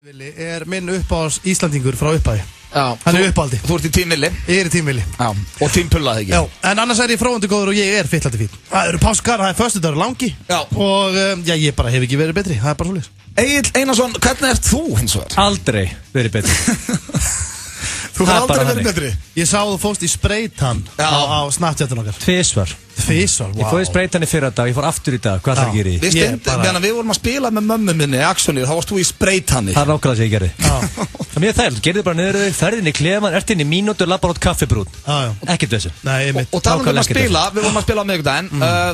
Vili minn uppáhalds Íslandingur frá upphafi. Já, hann uppáhaldi. Þú ert í Team Vili. Ég í Team Vili. Já, og Team Pulla þegar ekki. Já, en annars ég fróðandi góður og ég fyllandi fín. Það eru páskar, það föstudagur langi. Já. Og ég bara hef ekki verið betri, það bara svoleiðis. Egill Einarsson, hvernig ert þú hins vegar? Aldrei verið betri. Þú har aldrei verið betri? Ég sá þú fórst í spraytan á Snapchatin okkar. Tvisvar, wow. Ég fór í spraytan í fyrra dag, ég fór aftur í dag. Hvað ætlar að gera í? Við vorum að spila með mömmu minni, Axonir, þá varst þú í spraytanni. Það nákvæmlega sem ég gerði. Það er mjög þægilegt, gerði bara niður þig, ferðin í kleman, ert inn í mínútu og labbar át kaffibrún. Ekkert þessu. Og talað um að spila, við vorum að spila á miðvikudaginn.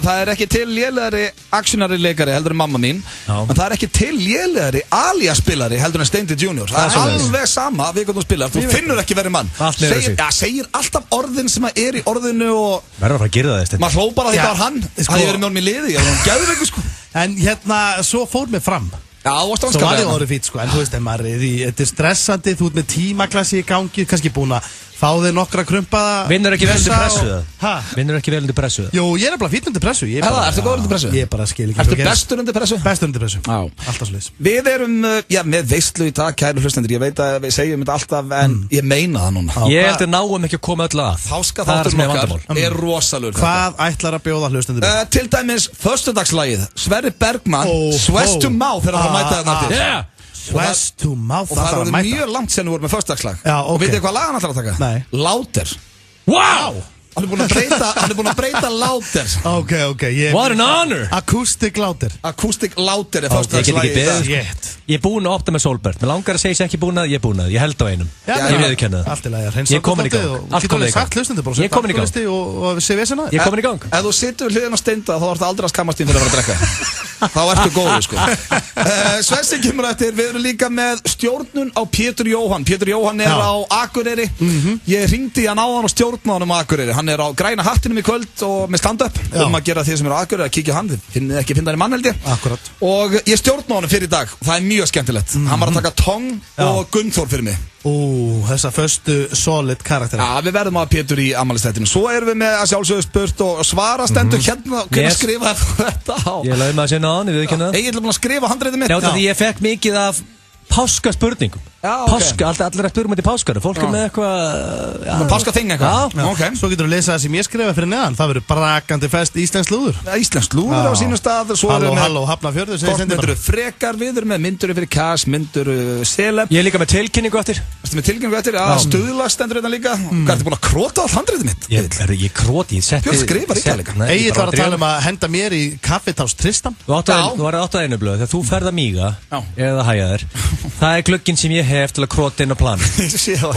Það er ekki til lélegari Axonari leikari heldur en mamma mín, en það er ekki til lélegari alias spilari heldur en Steindi Junior. Það er alveg sama við hvernig þú spilar, þú finnur ekki verið mann. Segir alltaf orðin sem er í orðinu og verður að fara að gera það. Maður hló bara því það var hann. Það hefur verið með honum í liði, ég var gæður ekki sko. En svo fór mig fram. Já, varst það var ég orðið fít sko, en þú veist, þetta er stressandi, þú ert með tímaklassi í gangi, kannski búin að fá þig nokkra krumpaða. Vinnur ekki vel undir pressu það? Vinnur ekki vel undir pressu það? Jú, ég bara fít undir pressu. Ertu góður undir pressu? Ég bara skil ekki. Ertu bestur undir pressu? Bestur undir pressu. Já. Alltaf sliðis. Við erum, með veistlu í dag, kæru hlustendur. Ég veit að við segjum þetta alltaf, en ég meina það núna. Ég heldur náum ekki að koma öll að. Háska þátturinn okkar er rosalur. Hvað ætlar að bjóða hlustendur? Til dæmis, föstudagslagið, Sverrir Bergmann, Sweat to Mouth þegar hann mætaði þarna aftur. Sweat to Mouth. Og það er mjög langt sen við vorum með föstudagslag. Og veitir hvað lag hann ætlar að taka? Nei. Lauter. Wow! Hann er búinn að breyta Lauter. Ok. What an honor! Acoustic Lauter. Acoustic Lauter er föstudagslagið. Ég er búinn að opna með Solberg. Mér langar að segja sem ekki búinn að, ég er búinn að. Ég held á einum. Ég viðurkenni það. Allt í lagi. Ég er komin í gang. Allt komin í gang. Ég er komin í gang. Ég er komin í gang. Ef þú situr við hliðina á Steinda þá ertu aldrei að skammast þín fyrir að fara að drekka. Þá ertu góður sko. Svensson kemur eftir. Við erum líka með stjórnun á Pétur Jóhann. Pétur Jóhann er á Akureyri. Ég hringdi hann á hann og stjórna honum á Akureyri. Hann er á græna hattinum í kvöld og með stand-up að gera því sem eru á Akureyri, að kíkja hann. Þið ekki finna hann í mann held ég. Akkurat. Og ég stjórna honum fyrir í dag. Það er mjög skemmtilegt. Hann var að taka Tong og Gunnþór fyrir mig. Þessa föstu solid karakter. Já, við verðum að Pétur í afmælisþættinum. Svo erum við með að sjálfsögðu spurt og svara stendur hérna. Hvernig skrifaði þetta á? Ég laði maður að sinna á hann, ég veit ekki henni það. Ég ætla búin að skrifa handritið mitt. Já, þetta ég fekk mikið af páskaspurningum. Páska, allir að spyrja með til páskar. Fólk er með eitthvað páskaþing eitthvað. Svo getur þú að lesa það sem ég skrifa fyrir neðan. Það verður brakandi fest íslensk lúður. Íslensk lúður á sínum stað. Halló, Hafnarfjörður. Myndur frekar, við erum með myndur fyrir Kass, myndur Celeb. Ég er líka með tilkynningu eftir. Ertu með tilkynningu eftir? Stuðlag stendur hérna líka. Hvað ertu búin að krota allt handritið mitt? Ég kroti, ég setti. Björn skrifar illa líka. Egill var að tala að henda mér í Kaffitás Tristan. Þú var átt að einu blöð. Þegar þú ferð að míga eða hæja þér, það er glugginn sem ég hef til að krota inn á plani.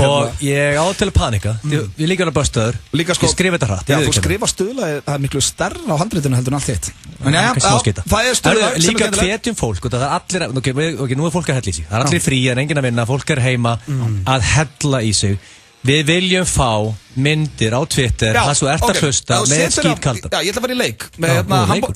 Og ég á til að panika. Ég líka alveg böstaður. Ég skrifa þetta hratt. Já, þú skrifar stuðlag, það er miklu stærra á handritinu heldur en allt þitt. Það er stuðlag sem líka hvetjum fólk og það er allir, nú er fólk að hella í sig. Það er allir frí, en enginn að vinna, fólk er heima að hella í sig. Við viljum fá myndir á Twitter það svo ert að hlusta með skítkalda. Já, ég ætla að fara í leik með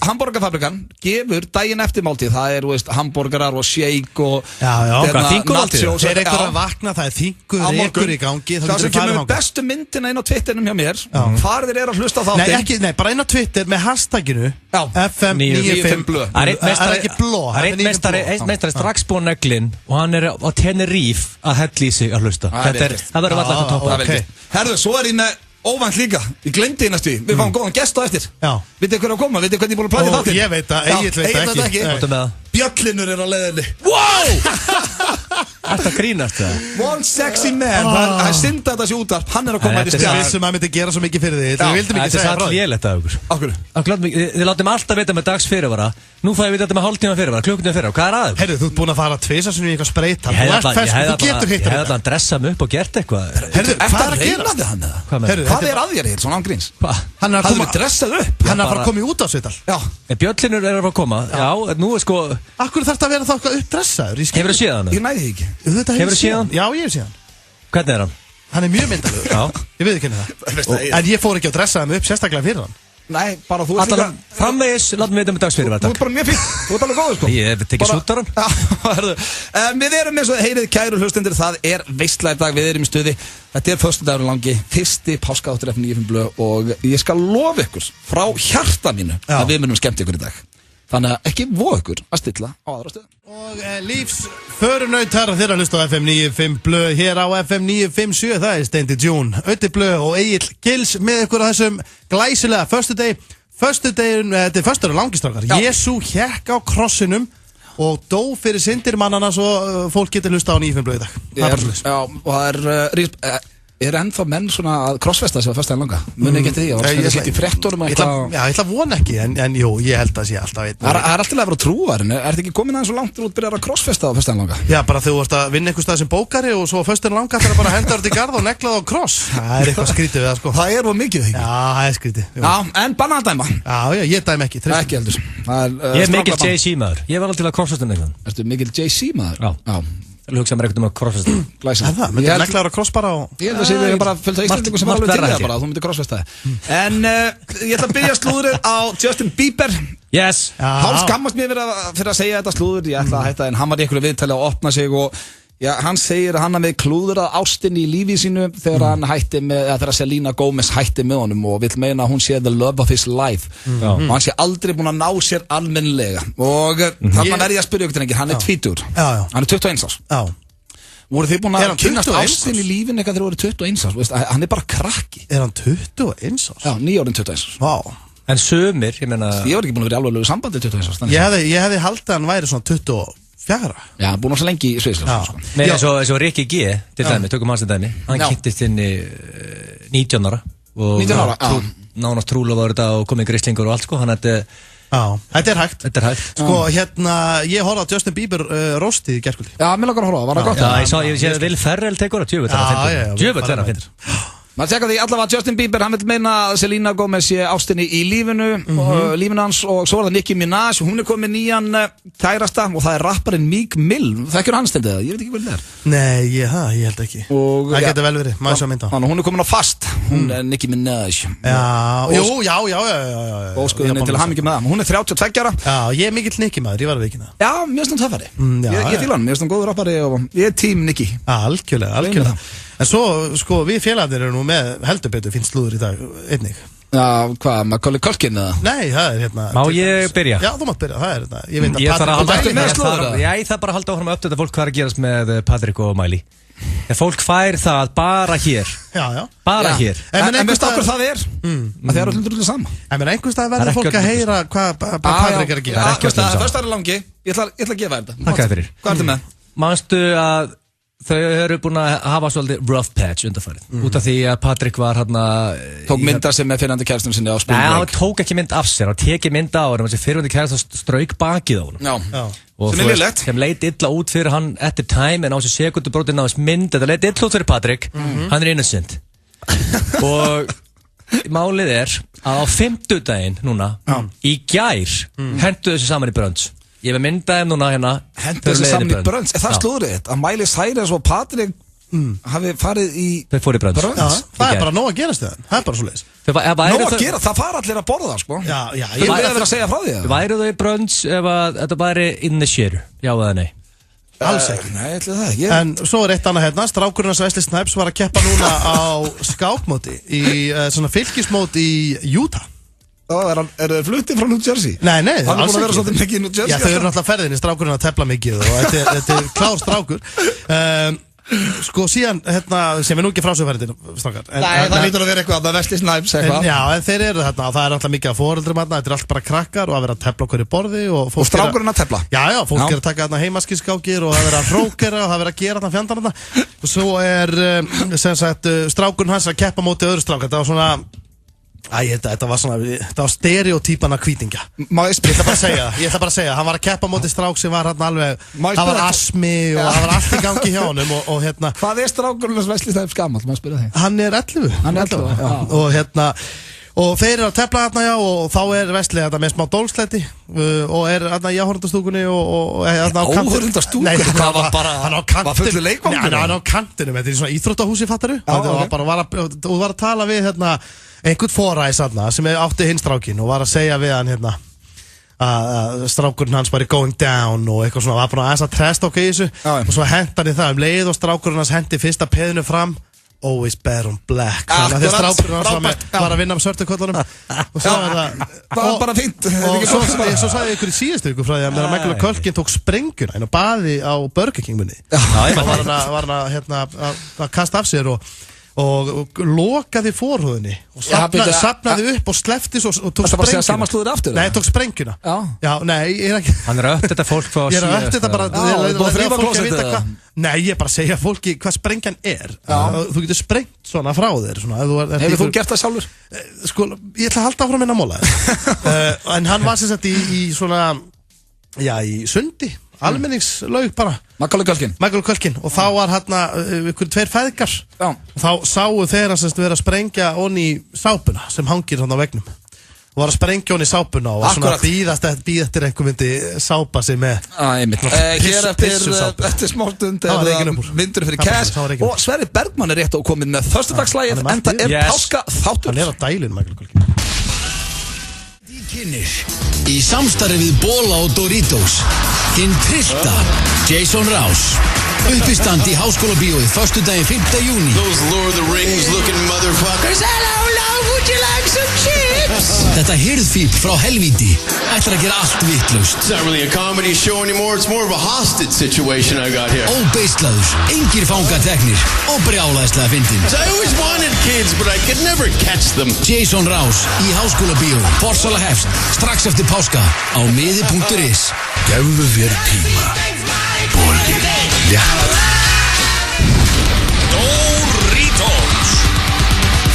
Hamborgarfabrikan gefur daginn eftir máltíð. Það er, hamborgarar og shake og nachos. Það er eitthvað að vakna, það er þingur rekur í gangi. Það sem kemur með bestu myndina inn á Twitterinum hjá mér. Hvar þeir eru að hlusta á þáttinn. Nei, bara inn á Twitter með hashtaginu FM95 blö. Það er ekki bló. Einn meistari strax búinn neglinn og hann er á Tenerife að hella í sig að hlusta. Það verður alltaf Herðu, svo er ég með óvænt líka. Ég glemdi næstu því. Við fáum góðan gest á eftir. Vitið hver er að koma? Vitið hvernig ég búin að plana þáttinn? Ég veit það, Egill veit það ekki. Bjöllinur er á leiðinni. Wow! Þetta grínast það. One sexy man. Það er synd að það sé útvarp. Hann er að koma í stjárn. Við vissum að myndi gera svo mikið fyrir þig. Við vildum ekki segja frá því. Þetta er satt lélægt af ykkur. Þið látum alltaf vita með dags fyrirvara. Nú fæ ég vita þetta með hálftíma fyrirvara, klukkutíma fyrirvara. Hvað er aðeins? Herru, þú ert búin að fara tvisvar í eitthvað spreytan. Ég hefði alltaf að dressa mig upp og gert eitthvað. Herru, hvað er að gera þig hann eða? Hvað er að þér svona ángríns? Hann er að dressað upp. Hann er að fara að koma í útvarpsviðtal. Já. Bjöllinur er að fara að koma. Já, nú er sko. Akkur þarf þetta að vera þá eitthvað uppdressaður? Hefurðu séð hann? Ég næði ekki. Hefurðu séð hann? Já, ég hef séð hann. Hvernig er hann? Hann er mjög myndalegur. Já. Ég veit ekki henni það. En ég fór ekki að dressa hann upp sérstaklega fyrir hann. Nei, bara þú ert líka framvegis, látum við þetta með dagsfyrirvara. Þú ert bara mjög fín, þú ert alveg góður sko. Ég tekið súttaran. Við erum eins og heyrið kæru hlustendur, það er veistla í dag, við erum í stuði. Þetta er föstudagur langi, fyrsti páskaþáttur F95 blöð og ég skal lofa ykkur frá hjarta mínu að við munum skemmt ykkur í dag. Þannig að ekki voða ykkur að stilla á aðra stöð. Og lífsförunautar þeirra hlusta á FM 95 blöð hér á FM 957, það er Steindi June, Öddi blöð og Egill Gils með ykkur á þessum glæsilega föstudegi. Föstudegin, þetta er föstudagur langistrákar. Jesú hékk á krossinum og dó fyrir syndir mannana svo fólk getur hlusta á 95 blöð í dag. Það er bara svolítið. Já, og það er ennþá menn svona að crossfesta sig á föstudaginn langa? Muni ekki eftir því? Ég ætla að vona ekki, en jú, ég held að sé alltaf einn. Það er alltaf að vera trúarinn, er þetta ekki komin aðeins svo langt út byrjar að crossfesta á föstudaginn langa? Já, bara þegar þú ert að vinna einhver stað sem bókari og svo á föstudaginn langa ætlar að bara henda þér til garð og negla það á cross. Það er eitthvað skrítið við það, sko. Það er mikið því. Já, það er skrítið. Já, en bannað að dæma. Já, ég dæmi ekki. Ekki heldur. Ég er mikill JC maður. Ég var alltaf til að crossfesta mig. Ertu mikill JC maður? Já. Ég hugsa mér ekkert að crossfesta. Glæsa. Er það? Myndir neglaður að cross bara á... Ég held að sé við bara fullt af Íslandingum sem var alveg til það bara, þú myndir crossfesta það. En ég ætla að byrja slúðrið á Justin Bieber. Yes. Hálf skammast mér fyrir að segja þetta slúður, ég ætla að hætta en hann var í einhverju viðtali að opna sig og hann segir að hann hafði klúðrað ástinni í lífi sínu þegar hann hætti með, þegar Selena Gomez hætti með honum og vill meina að hún sé the love of his life og hann sé aldrei búin að ná sér almennilega og þarna verði ég að spyrja ykkur drengir, hann er 20, hann er 21 árs. Voru þið búin að kynnast ástinni í lífinu eitthvað þegar voru 21 árs, hann er bara krakki. Er hann 21 árs? Já, 9 árin 21 árs. Vá. En sömur, ég meina... Ég var ekki búin að vera í alvarlegu sambandi 21 árs. Ég hefði haldið að hann væri svona 24. Já, búin á svo lengi í Sviðsland sko. Með eins og Rikki G til dæmi, tökum hans til dæmi. Hann kynntist henni 19 ára og 19 ára, nánast trúlofaður þetta og komið grislingur og allt sko. Þetta er hægt. Sko, hérna, ég horfði á Justin Bieber róstið í gærkvöldi. Já, mér langar að horfa, var það gott? Já, ég sé að Will Ferrell tekur það, djöfull er hann fyndir. Maður tjekka því allavega Justin Bieber, hann vil meina að Selena Gomez sé ástinni í lífinu hans og svo er það Nicki Minaj og hún er komið nýjan kærasta og það er rapparinn Meek Mill. Þekkir hann stendið það? Ég veit ekki hvað það er. Nei, ég held ekki. Það getur vel verið, maður svo að mynda. Hún er komin á fast, hún er Nicki Minaj. Já. Og skoðinni til að hafa mikið með það. Hún er 32 ára. Já, ég er mikill Nicki maður, ég var að veikina. Já, mér finnst hann töffari. Ég fíla hann, mér finnst hann góður rappari og ég er tím Nicki. Algjörlega. En svo, sko, við félagarnir eru nú með heldur betur finn slúður í dag, einnig. Já, hvað, Macaulay Culkin eða? Nei, það er hérna... Má ég byrja? Já, þú mátt byrja, það er þetta. Ég veit að Patrik... Ég þarf bara að halda áfram að uppdata fólk hvað er að gerast með Patrik og Miley. Þegar fólk fær það bara hér. Já. Bara hér. En veist okkur það er? Að þið eru hlutur saman. En einhvers dag verður fólk að heyra hvað Patrik er að gera. Fyrst er langi, ég ætla að gefa þetta. Takk fyrir. Hvað ertu með? Manstu að þau eru búin að hafa svolítið rough patch undanfarið út af því að Patrik var hérna tók mynda sem með fyrirhandi kærastunum sinni á Spring Break. Nei, hann tók ekki mynd af sér, hann teki mynda á hann þessi fyrirhandi kærastunum strauk bakið á hann. Já. Sem er liðlegt. Sem leit illa út fyrir hann at the time en á þessi sekundubrótin á þessi mynd, þetta leit illa út fyrir Patrik, hann er innocent. Og málið er að á 50 daginn núna, í gær, hentu þessi saman í brönds. Ég hef myndaði núna hérna hendur þessi saman í brönds. Það slúður þitt að Miley Cyrus og Patrik hafi farið í brönds. Þau fór í brönds. Það er bara nóg að gerast það. Það er bara svo leiðis. Nóg að gera, það fara allir að borða það sko. Já. Ég vil að vera að segja frá því. Væru þau í brönds ef þetta væri in the share? Já eða nei? Alls ekki. Nei, ætli það. En svo er eitt annað hérna. Strákurinn hans Wesley Snipes var að keppa núna á skákmóti í svona fylgismót í Utah. Er það fluttið frá New Jersey? Nei, hann er búin að vera svolítið mikið í New Jersey. Já, þau eru náttúrulega ferðinni, strákurinn að tefla mikið og þetta er klár strákur. Sko síðan, hérna, sem er nú ekki frásögferðin, strákar. Nei, það lítur að vera eitthvað, það er Wesley Snipes eitthvað. Já, en þeir eru þarna og það er náttúrulega mikið af foreldrum þarna, þetta er allt bara krakkar og að vera að tefla okkur í borði og strákurinn að tefla? Já, fólk er að taka þarna heimaskinnskákir og það er að hrókera og það er að gera þarna fjandarna þarna. Og svo er, sem sagt, strákurinn hans að keppa móti öðru strákar, þetta var svona þetta var stereotypana hvítingja. Ég ætla bara að segja hann var að keppa móti strák sem var hann alveg það var asmi og það var allt í gangi hjá honum og hérna hvað er strákurinn hans Wesley Snipes gamall, maður spyrja þig? Hann er 11 og hérna og þeir eru að tefla hérna og þá er Wesley þetta með smá dólslæti og er hérna í áhorfandastúkunni og hérna á kantinu. Nei, hann á kantinu. Hann á kantinu, þetta er svona íþróttahúsi fattaru og var að tala við hérna einhvern foræs aðna sem átti hinn strákin og var að segja við hann hérna að strákurinn hans var going down og eitthvað svona, var bara aðeins að tresta okkur í þessu og svo hent hann í það leið og strákurinn hans hendi fyrsta peðinu fram always bet on black. Þannig að þeir strákurinn var að vinna með svörtu kollunum. Og svo það var bara fínt. Og svo sagði ykkur í síðustu viku frá því að Macaulay Culkin tók sprenguna inn og baði á Burger King munni. Og var hann að kasta af sér og lokaði forhúðinni og safnaði upp og slefti og tók sprenguna. Það var að segja samanslúður aftur? Nei, tók sprenguna. Já, nei, ég er ekki... Hann öft þetta fólk frá síðast. Ég er öft þetta bara... Þú að þrýfa klósettið það? Nei, ég er bara að segja fólki hvað sprengjan er. Þú getur sprengt svona frá þér. Hefur þú gert það sjálfur? Sko, ég ætla að halda áfram minna móla. En hann var sem sagt í svona... Já, í Sundi. Almenningslaug bara. Macaulay Culkin. Og þá var hérna ykkur 2 feðgar. Og þá sáu þeir að vera að sprengja onni í sápuna sem hangir hann á vegnum. Og var að sprengja onni í sápuna og svona bíðast eftir einhver myndi sápa sig með hér eftir smálstund vindur fyrir Cash og Sverrir Bergman rétt og komið með föstudagslægið en það páska þáttur. Hann á dælinu Macaulay Culkin. Í samstarfi við Bola og Doritos hinn trillta Jason Rouse uppistand í Háskólabíói föstudaginn 5. júní. Those Lord of the Rings looking motherfuckers. Hello, love, would you like some chips? Þetta hirðfíp frá helvíti ætlar að gera allt vitlaust. It's not really a comedy show anymore, it's more of a hostage situation I got here. Óbeistlaður, engir fangateknir og brjálæðislega fyndin. I always wanted kids, but I could never catch them. Jason Rouse í Háskólabíó, forsala hefst, strax eftir páska á miði.is. Gefðu þér tíma. Boli, léttar. Doritos.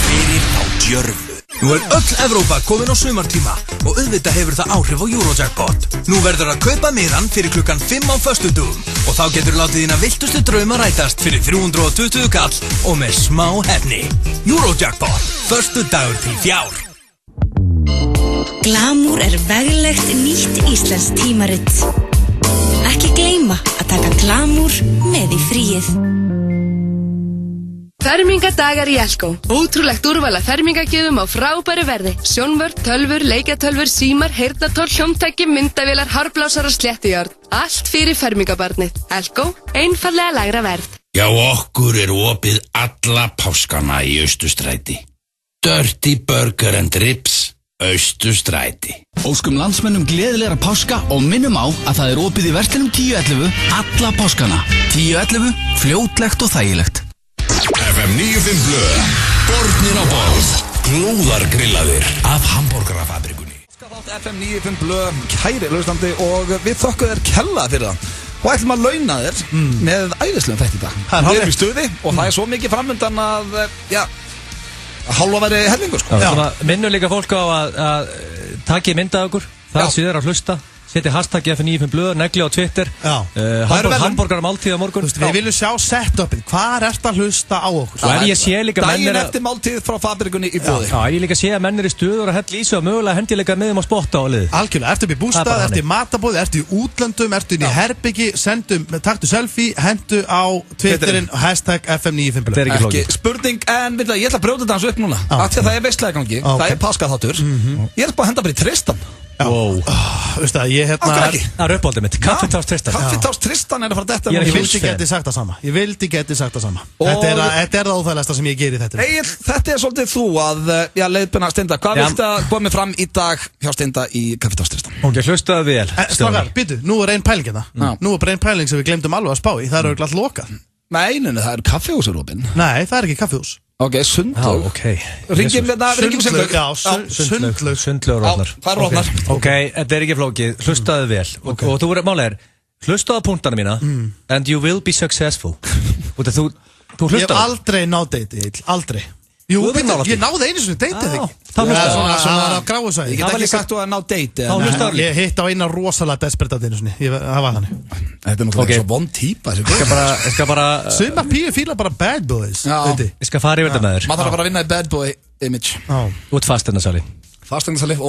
Fyrir á djörfu. Nú öll Evrópa komin á sumartíma og auðvitað hefur það áhrif á Eurojackpot. Nú verður að kaupa miðan fyrir klukkan 5 á föstudagum og þá getur látið þína viltustu drauma rætast fyrir 320 kall og með smá hefni. Eurojackpot, föstudagur til 4. Glamour veglegt nýtt íslenskt tímarit. Ekki gleyma að taka Glamour með í fríið. Fermingadagar í Elko. Ótrúlegt úrval af fermingagjöfum á frábæru verði. Sjónvörn, tölvur, leikjatölvur, símar, heyrnartól, hljómtæki, myndavélar, hárblásar og sléttujárn. Allt fyrir fermingabarnið. Elko, einfallega lægra verð. Já, okkur opið alla páskana í Austurstræti. Dirty Burger and Ribs, Austurstræti. Óskum landsmönnum gleðilegra páska og minnum á að það opið í verslinum 10.11 alla páskana. 10.11, fljótlegt og þægilegt. FM 95 Blöð, borðnir á borð, glóðargrillaðir af Hamborgarafabrikunni. FM 95 Blöð, kæri hlustandi og við þökkum þér kella fyrir það. Og ætlum að launa þér með æðislegum þætti í dag. Við erum í stuði og það er svo mikið framöndan að, hálfa væri helmingur sko. Minnum líka fólk á að taki mynda okkur, það séu þér að hlusta. Setja hashtag FN95 Blöð, negli á Twitter. Hamborgar máltíð á morgun. Við viljum sjá setupið. Hvað ert að hlusta á okkur? Og ég sé líka daginn eftir máltíð frá fabrikunni í boði. Já, ég líka sé að menn í stuður að hella í sig og mögulega hendi líka með þeim á spotta á liði. Algjörlega, ertu upp í bústað, ertu í matabóði, ertu í útlöndum, ertu inn í herbyggi, taktu selfie, hendu á Twitterinn hashtag FN95 Blöð. Ekki spurning, en ég ætla að brjóta þetta hans upp núna. Það er veistlega gangi, það er páskaþáttur. Ég er bara að henda bara í Tristan. Wow. Veistu það, ég það er uppáldið mitt, Kaffitás Tristan. Kaffitás Tristan er að fara detta. Ég vildi geti sagt það sama. Þetta er það óþægilegasta sem ég geri þetta. Egil, þetta er svolítið þú að leiðbuna Steinda. Hvað vilt að koma fram í dag hjá Steinda í Kaffitás Tristan? Ok, hlustaðu vel. Strákar, býtu, nú er ein pæling hérna. Nú er bara ein pæling sem við glemdum alveg að spá í. Það er örugglega lokað. Nei, það er kaffihúsur opinn. Nei, það er ekki kaffihús. Ok, Sundlaug. Ringjum Sundlaug. Já, Sundlaug rótnar. Það er rótnar. Ok, þetta er ekki flókið, hlustaðu vel. Og þú verður málega hlustaðu á punktana mína and you will be successful. Þú hlustaðu. Ég hef aldrei náð deiti, aldrei. Jú, ég náði einu svona deitið ekki. Það hlustaðu. Svona á gráusæði. Ég get ekki sagt þú að ná deiti. Ég hitt á eina rosalega desperatinu svona. Það var þannig. Þetta er náttúrulega svo vond típa. Ég skal bara Suma píu fíla bara bad boys. Ég skal fara yfir þetta með þér. Maður þarf að fara að vinna í bad boy image. Þú ert fasteignarsali. Fasteignarsali.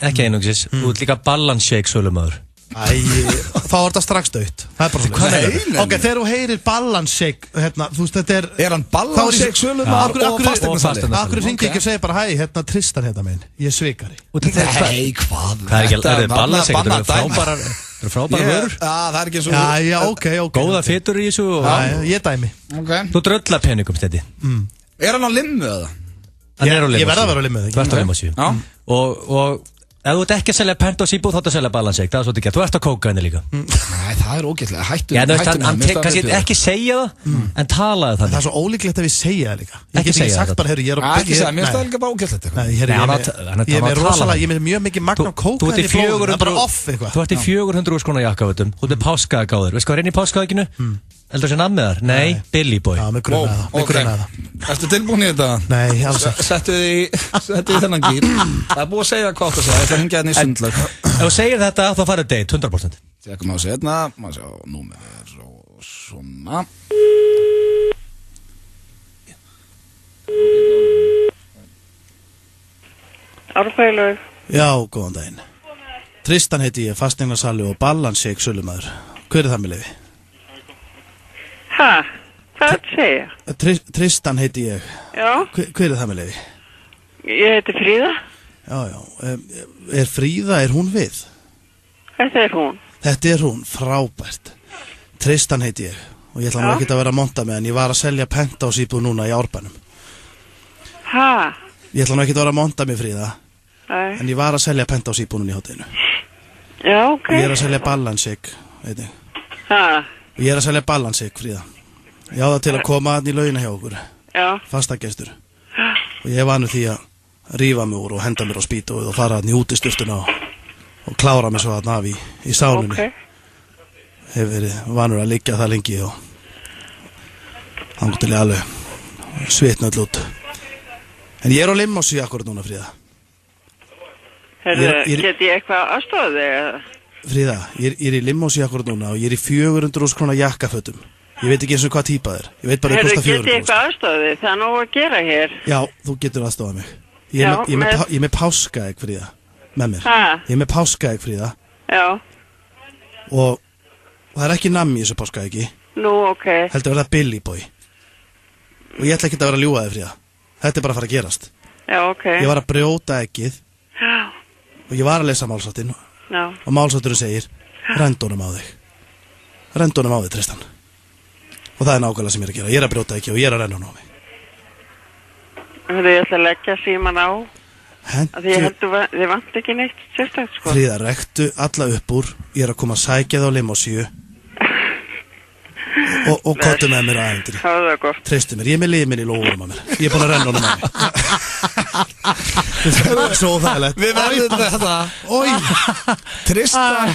Ekki einungis. Þú ert líka balance shake sölumöður. Þá er þetta strax dött. Það er bara svona. Ok, þegar þú heyrir balance shake, þú veist, þetta er... Er hann balance shake sölumöður og fasteignarsali? Akkur hringi ekki og segja bara, hæ, Tristan hérna minn, ég svikari. Nei, hvað? Það er balance shake, þetta er frábærar... Það eru frábæra vörur. Það er ekki eins og... Já, ok. Góða fitur í þessu og... Ég dæmi. Þú dröllar peningum, Steindi. Er hann á limmu eða? Hann er á limmu. Ég verða að vera á limmu. Þú ert á limmu, síðu. Og ef þú ert ekki að selja Pentos íbúð, þá ert að selja Balansshake. Það er svolítið gett. Þú ert að kóka henni líka. Nei, það er ógeðslega. Hættu. Hann kannski ekki segja það, en talaði þannig. Það er svo ólíklegt að við segja það líka. Ég get ekki sagt bara, ég er ekki segja, mér finnst það líka bara ógeðslegt. Ég er með mjög mikið magn á kóka henni í blóðum. Það er bara off eitthvað. Þú ert í 400 skróna jakkafötum. Þú ert með páskaðagáður. Veist hvað er inn í páskaðaginu? Heldur það sé namn með þar? Nei, Billy Boy. Já, með grunaða það. Ertu tilbúin í þetta? Nei, alls ekki. Settu þið þennan gýr. Það er búið að segja hvað átt að segja. Ég ætla að hringja hérna í sundlaug. Ef þú segir þetta, þá farið date, 100%. Tekum á sig hérna. Má sjá, númer og svona. Árbælaug. Já, góðan daginn. Tristan heiti ég, fasteignarsali og Balansshake sölumæður. Hver er það með leyfi? Hvað er það að segja? Tristan heiti ég. Já. Hver er það með leyfi? Ég heiti Fríða. Já. Er Fríða, er hún við? Þetta er hún. Þetta er hún, frábært. Tristan heiti ég. Og ég ætla nú ekki að vera að monta með en ég var að selja Pentos íbúð núna í Árbænum. Ég ætla nú ekki að vera að monta með Fríða. Nei. En ég var að selja Pentos íbúðun í hotellinu. Já, ok. Ég er að selja Balansshake, veit ég. Ég er að selja Balansshake, Fríða. Ég á það til að koma að í laugina hjá okkur. Já. Fastagestur. Og ég var nú því að rífa mig úr og henda mér á spýtóið og fara að í útistustuna og klára mig svo að nafi í sálunni. Hef verið vanur að liggja það lengi og þannig til ég alveg svitna öll út. En ég er á limósi akkurat núna, Fríða. Get ég eitthvað aðstofað þig? Fríða, ég er í limósi akkurat núna og ég er í 400.000 króna jakkafötum. Ég veit ekki eins og hvað típa þér. Ég veit bara að það kostar 400.000. Get ég eitthvað aðstofað þig? Það er nóg að gera hér. Já, þú getur aðstofað mig. Ég er með páskaegg, Fríða, með mér. Ég er með páskaegg, Fríða. Já. Og það er ekki nammi í þessu páskaeggi. Nú, ok. Heldur að það Billy Boy. Og ég ætla ekki að vera að ljúga þig, Fríða. Þetta er bara að fara að gerast. Já, ok. Ég var að brjóta eggið. Já. Og ég var að lesa málsháttinn. Já. Og málshátturinn segir, rendunum á þig. Rendunum á þig, Tristan. Og það er nákvæmlega sem ég er að gera. Ég er að brjóta ekki og ég er að renna hún á mig. Ég ætla að leggja síman á. Því ég heldur þið vant ekki neitt sérstaklega, sko. Fríða, rektu alla upp úr. Ég er að koma að sækja það á limósíu. Og kottu með mér á æfintri. Það er gott. Treystu mér, ég er með limin í lófunum á mér. Ég er búin að renna honum á mig. Það er svo þægilegt. Við verðum þetta. Tristan.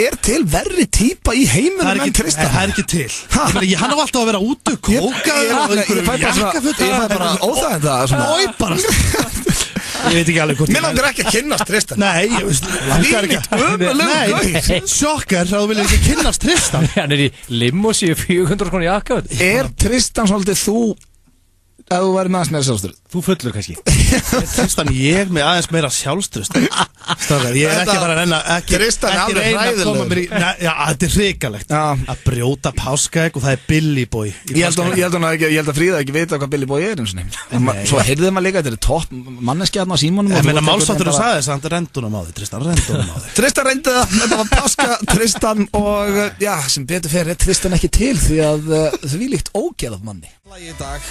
Er til verri típa í heiminum en Tristan? Það er ekki til. Hann á alltaf að vera út kókaður. Ég fæ bara óþægenda. Ég veit ekki alveg hvort. Mér langar ekki að kynnast Tristan. Nei, ég veist. Nei, sjokkar, þá vil ég ekki kynnast Tristan. Hann er í limósi 400 krónur jakkaföt. Er Tristan svolítið þú að þú væri með aðeins meira sjálfströð? Þú fullur kannski. Tristan, ég með aðeins meira sjálfströð. Strákar, ég er ekki bara að reyna Tristan er alveg hræðilegur. Já, þetta er hrikalegt. Að brjóta páskaegg og það er Billy Boy. Ég held að Fríða ekki vita hvað Billy Boy er eins og nefn. Svo heyrðið maður líka, þetta er topp manneskjarn á símanum. Ég meina málsáttur þú sagði þess að hann er rendunum á þig, Tristan, rendunum á þig. Tristan reyndi það, þetta var páska Tristan og já, sem betur fer er Tristan ekki til því að því líkt ógeð af manni. Í dag,